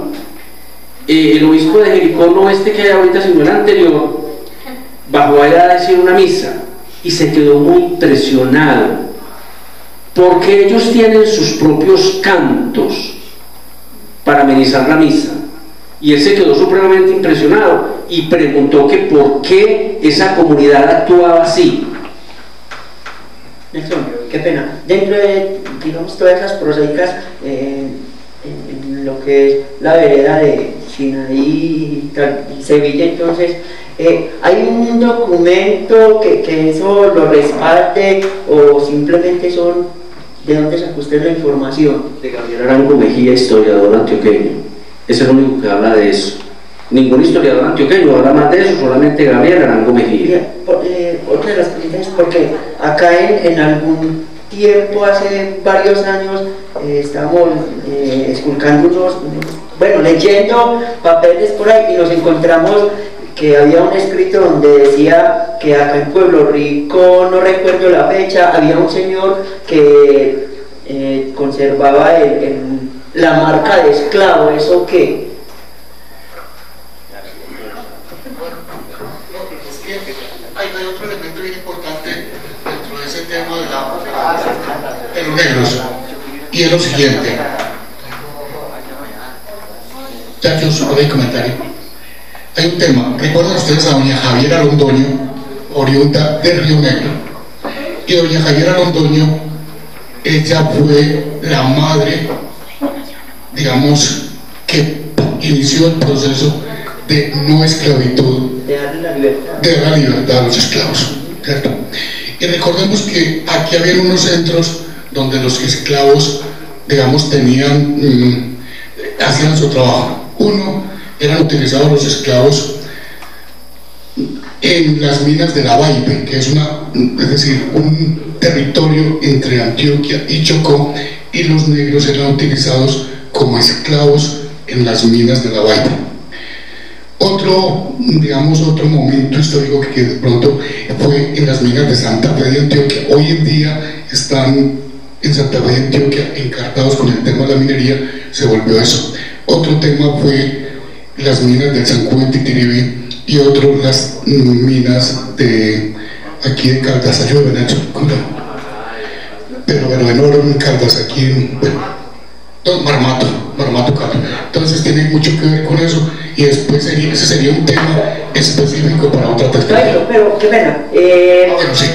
el obispo de Jericó, no este que hay ahorita, sino el anterior, bajó allá a decir una misa y se quedó muy impresionado, porque ellos tienen sus propios cantos para amenizar la misa, y él se quedó supremamente impresionado y preguntó que por qué esa comunidad actuaba así. Nelson, qué pena, dentro de, digamos, todas esas prosaicas, en lo que es la vereda de Sinaí y Sevilla, entonces, ¿hay un documento que eso lo respalde, o simplemente son ¿De dónde sacó usted la información? De Gabriel Arango Mejía, historiador antioqueño. Es el único que habla de eso. Ningún historiador antioqueño habla más de eso, solamente Gabriel Arango Mejía. Otra de las preguntas es porque acá en algún tiempo, hace varios años, estábamos esculcando leyendo papeles por ahí y nos encontramos que había un escrito donde decía que acá en Pueblo Rico, no recuerdo la fecha, había un señor que conservaba la marca de esclavo. ¿Eso qué? Hay otro elemento bien importante dentro de ese tema de los negros, y es lo siguiente. Ya que os supongo el comentario. Hay un tema, recuerdan ustedes a doña Javiera Londoño, oriunda de Río Negro, y doña Javiera Londoño, ella fue la madre, digamos, que inició el proceso de no esclavitud, de darle la libertad, la libertad a los esclavos, ¿cierto? Y recordemos que aquí había unos centros donde los esclavos, digamos, hacían su trabajo. Uno, eran utilizados los esclavos en las minas de la Baipe, que es un territorio entre Antioquia y Chocó, y los negros eran utilizados como esclavos en las minas de la Baipe. Otro momento histórico que de pronto fue en las minas de Santa Fe de Antioquia. Hoy en día están en Santa Fe de Antioquia encartados con el tema de la minería, se volvió eso. Otro tema fue las minas del Zancudo en Titiribí, y otro las minas de aquí de Caldas, ayúdenme Nacho, pero en oro en Caldas, aquí en Marmato Caldas. Entonces tiene mucho que ver con eso, y después ese sería un tema específico para otra tertulia. Pero qué pena. Bueno, sí.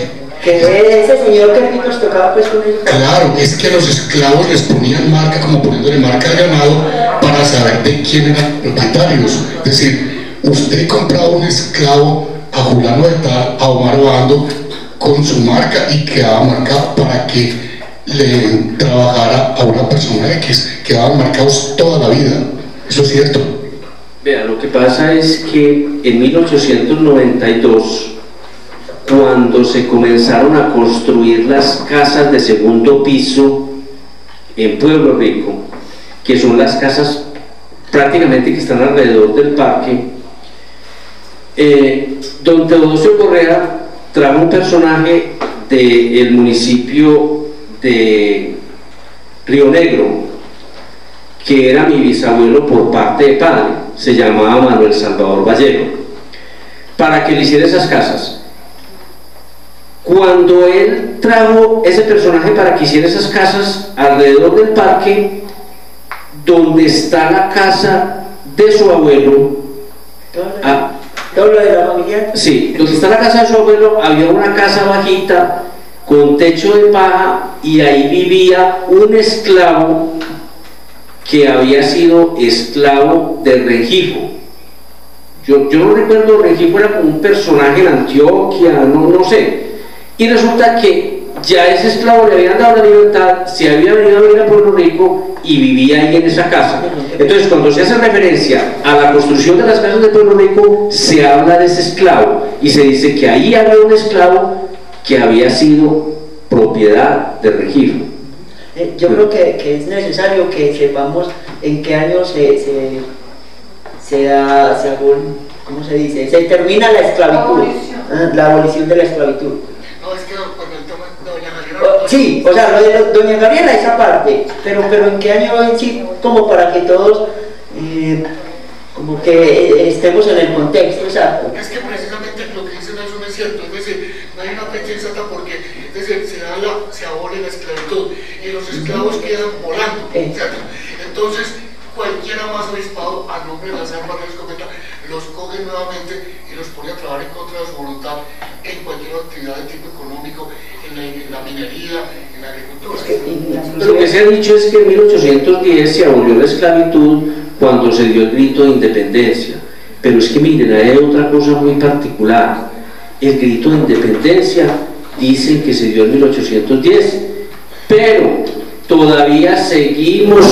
Que ese señor que nos tocaba pues con ellos. Claro, es que los esclavos les ponían marca, como poniéndole marca al ganado, para saber de quién eran propietarios. Es decir, usted compraba un esclavo a Julano de Tal, a Omar Bando, con su marca, y quedaba marcado para que le trabajara a una persona X. Quedaban marcados toda la vida. Eso es cierto. Vea, lo que pasa es que en 1892, cuando se comenzaron a construir las casas de segundo piso en Pueblo Rico, que son las casas prácticamente que están alrededor del parque, don Teodosio Correa trajo un personaje del municipio de Río Negro, que era mi bisabuelo por parte de padre, se llamaba Manuel Salvador Vallejo, para que le hiciera esas casas. Cuando él trajo ese personaje para que hiciera esas casas alrededor del parque, donde está la casa de su abuelo, ¿todo lo de la familia? Sí, donde está la casa de su abuelo, había una casa bajita con techo de paja, y ahí vivía un esclavo que había sido esclavo de Rengifo. Yo no recuerdo, Rengifo era como un personaje en Antioquia, no sé. Y resulta que ya ese esclavo le habían dado la libertad, se había venido a vivir a Puerto Rico y vivía ahí en esa casa. Entonces, cuando se hace referencia a la construcción de las casas de Puerto Rico, se habla de ese esclavo y se dice que ahí había un esclavo que había sido propiedad de Rengifo. Yo creo que es necesario que sepamos en qué año se termina la esclavitud, la abolición de la esclavitud. No, es que con el tema de doña Gabriela. Sí, o sea, lo de doña Gabriela, esa parte, pero en qué año en sí, como para que todos como que estemos en el contexto exacto. Es que precisamente lo que dice Nelson es cierto, es decir, no hay una fecha exacta porque se abole la esclavitud y los esclavos quedan volando, ¿cierto? Entonces cualquiera más avispado a nombre de las armas de la escopeta los coge nuevamente y los pone a trabajar en contra de su voluntad en cualquier actividad de tipo económico, en la minería, en la agricultura. Lo que se ha dicho es que en 1810 se abolió la esclavitud cuando se dio el grito de independencia, pero es que miren, hay otra cosa muy particular. El grito de independencia dicen que se dio en 1810, pero todavía seguimos,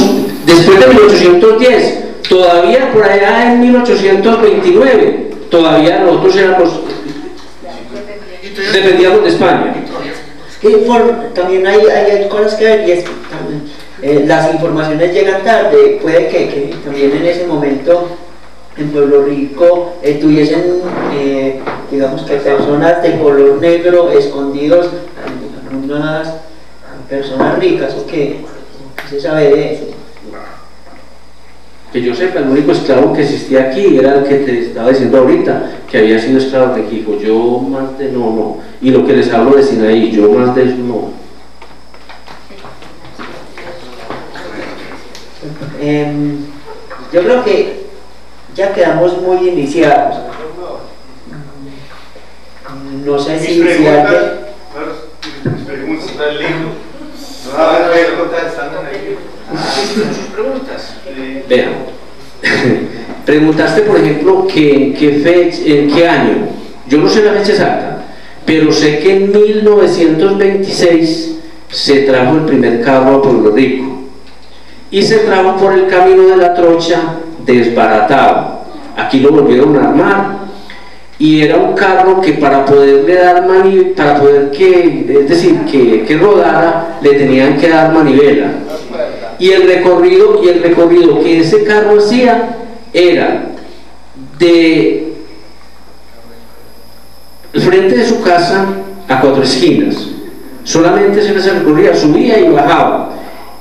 después de 1810, todavía por allá en 1829, todavía nosotros éramos, dependíamos de España. También hay cosas que ver, y es, las informaciones llegan tarde, puede que también en ese momento en Pueblo Rico tuviesen, digamos que personas de color negro escondidos, algunas personas ricas, o qué se sabe de eso. Que yo sepa, el único esclavo que existía aquí era el que te estaba diciendo ahorita, que había sido esclavo de Quijo. Yo más de no. Y lo que les hablo de Sinaí, yo más de eso no. Yo creo que ya quedamos muy iniciados. No sé si alguien... Vean, preguntaste por ejemplo en qué año. Yo no sé la fecha exacta, pero sé que en 1926 se trajo el primer carro a Pueblo Rico y se trajo por el camino de la Trocha desbaratado. Aquí lo volvieron a armar y era un carro que para poderle dar para poder que rodara, le tenían que dar manivela. Y el recorrido que ese carro hacía era de frente de su casa a 4 esquinas. Solamente se les recorría, subía y bajaba.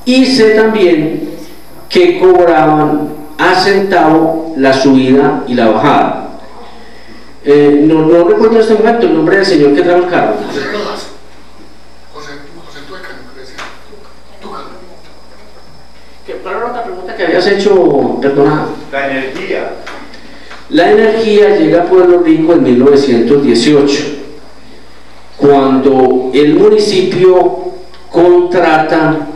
Y sé también que cobraban a centavo la subida y la bajada. No recuerdo en este momento el nombre del señor que trajo el carro. ¿Cuál era otra pregunta que habías hecho? Perdona. La energía. La energía llega a Pueblo Rico en 1918, cuando el municipio contrata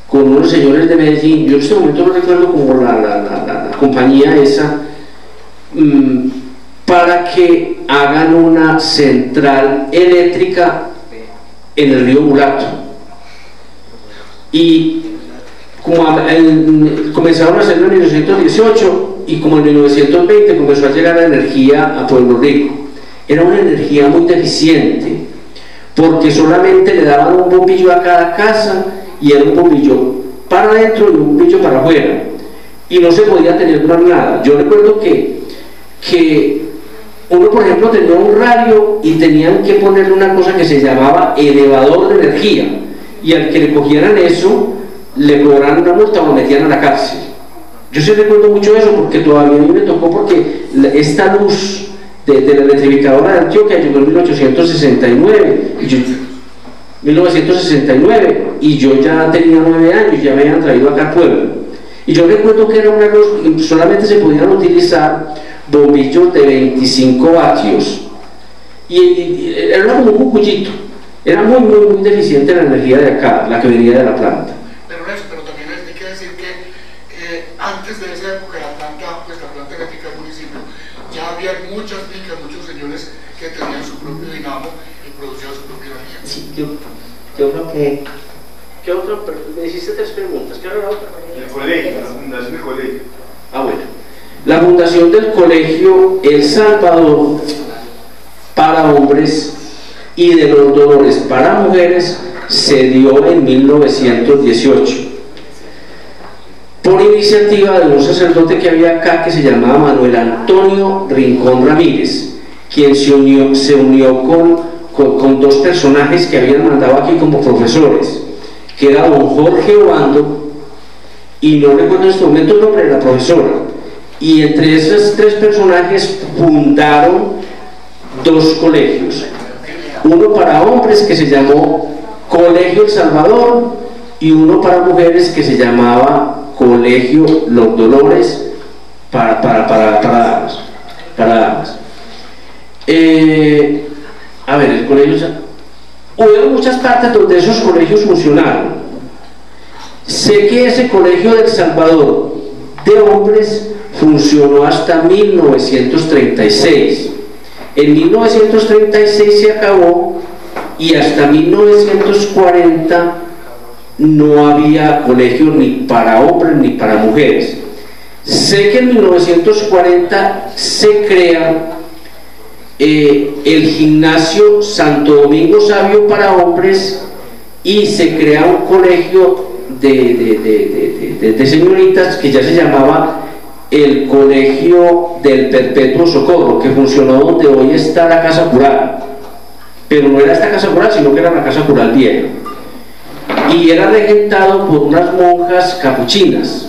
con unos señores de Medellín, yo en este momento no recuerdo como la compañía esa, para que hagan una central eléctrica en el río Mulato. Y como comenzaron a hacerlo en 1918 y como en 1920 comenzó a llegar la energía a Pueblo Rico. Era una energía muy deficiente porque solamente le daban un bombillo a cada casa y era un bombillo para adentro y un bombillo para afuera y no se podía tener más nada. Yo recuerdo que uno, por ejemplo, tenía un radio y tenían que ponerle una cosa que se llamaba elevador de energía y al que le cogieran eso le cobraron una multa o lo metían a la cárcel. Yo sí recuerdo mucho eso porque todavía a mí me tocó, porque esta luz de la electrificadora de Antioquia llegó en 1969 y yo ya tenía 9 años, ya me habían traído acá al pueblo. Y yo recuerdo que era una luz, solamente se podían utilizar bombillos de 25 vatios y era como un cucullito. Era muy deficiente la energía de acá, la que venía de la planta. Pero también hay que decir que antes de esa época la planta eléctrica del municipio, ya había muchas fincas, muchos señores que tenían su propio dinamo y producían su propia energía. Sí, yo creo que... ¿Qué otra? Me hiciste 3 preguntas. ¿Qué era la otra? El colegio, la fundación del colegio. Ah, bueno. La fundación del colegio El Salvador para hombres y de los Dolores para mujeres se dio en 1918 por iniciativa de un sacerdote que había acá que se llamaba Manuel Antonio Rincón Ramírez, quien se unió con 2 personajes que habían mandado aquí como profesores, que era don Jorge Obando y no recuerdo en este momento el nombre de la profesora, y entre esos 3 personajes fundaron 2 colegios, uno para hombres que se llamó Colegio El Salvador y uno para mujeres que se llamaba Colegio Los Dolores para damas. A ver, el colegio, hubo muchas partes donde esos colegios funcionaron. Sé que ese Colegio del Salvador de hombres funcionó hasta 1936. En 1936 se acabó y hasta 1940 no había colegio ni para hombres ni para mujeres. Sé que en 1940 se crea el gimnasio Santo Domingo Sabio para hombres y se crea un colegio de señoritas que ya se llamaba el Colegio del Perpetuo Socorro, que funcionó donde hoy está la Casa Cural, pero no era esta Casa Cural, sino que era la Casa Cural vieja, y era regentado por unas monjas capuchinas.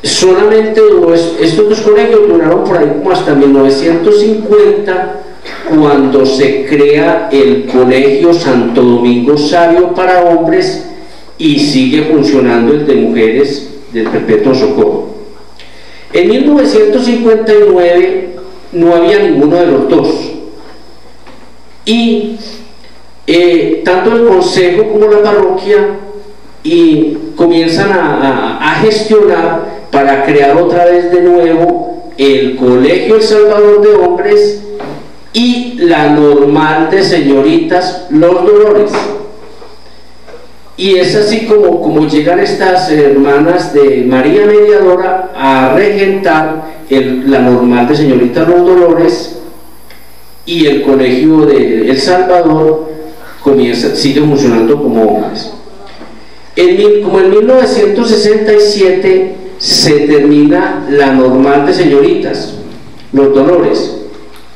Solamente estos dos colegios duraron por ahí como hasta 1950, cuando se crea el Colegio Santo Domingo Sabio para hombres y sigue funcionando el de mujeres del Perpetuo Socorro. En 1959 no había ninguno de los dos, y tanto el consejo como la parroquia comienzan a gestionar para crear otra vez de nuevo el Colegio El Salvador de hombres y la normal de señoritas Los Dolores. Y es así como llegan estas hermanas de María Mediadora a regentar la normal de señoritas Los Dolores, y el colegio de El Salvador sigue funcionando como hombres. Como en 1967 se termina la normal de señoritas Los Dolores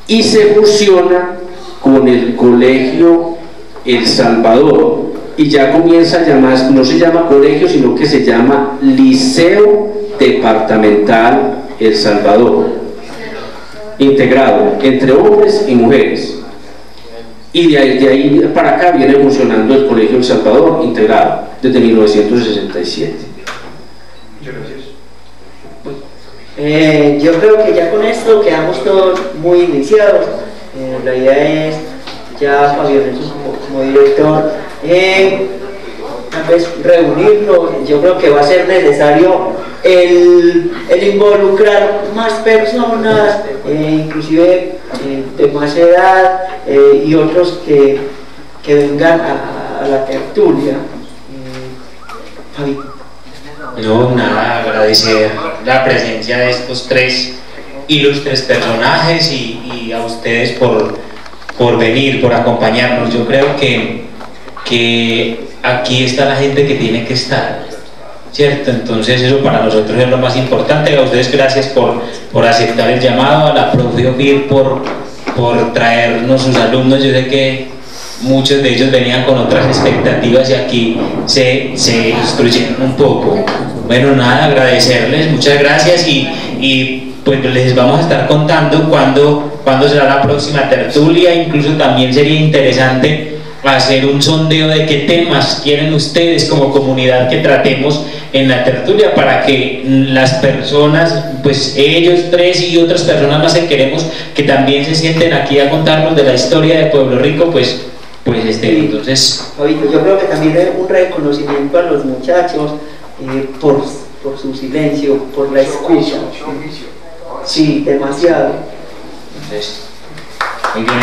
y se fusiona con el colegio El Salvador, y ya comienza a llamarse, no se llama colegio, sino que se llama Liceo Departamental El Salvador, integrado entre hombres y mujeres. Y de ahí para acá viene funcionando el Colegio El Salvador integrado desde 1967. Muchas gracias. Yo creo que ya con esto quedamos todos muy iniciados. La idea es ya Fabián como director, tal vez reunirnos. Yo creo que va a ser necesario el involucrar más personas, inclusive de más edad, y otros que vengan a la tertulia. Fabi. No, nada, agradecer la presencia de estos tres ilustres personajes y a ustedes por venir, por acompañarnos. Yo creo que aquí está la gente que tiene que estar, ¿cierto? Entonces eso para nosotros es lo más importante. A ustedes gracias por aceptar el llamado, a la profe Ofir por traernos sus alumnos. Yo sé que muchos de ellos venían con otras expectativas y aquí se instruyeron un poco. Bueno, nada, agradecerles, muchas gracias, y pues les vamos a estar contando cuándo será la próxima tertulia. Incluso también sería interesante hacer un sondeo de qué temas quieren ustedes como comunidad que tratemos en la tertulia, para que las personas, pues ellos tres y otras personas más que queremos que también se sienten aquí a contarnos de la historia de Pueblo Rico, pues entonces... Yo creo que también es un reconocimiento a los muchachos por su silencio, por la escucha. Sí, demasiado. Entonces, muy bien.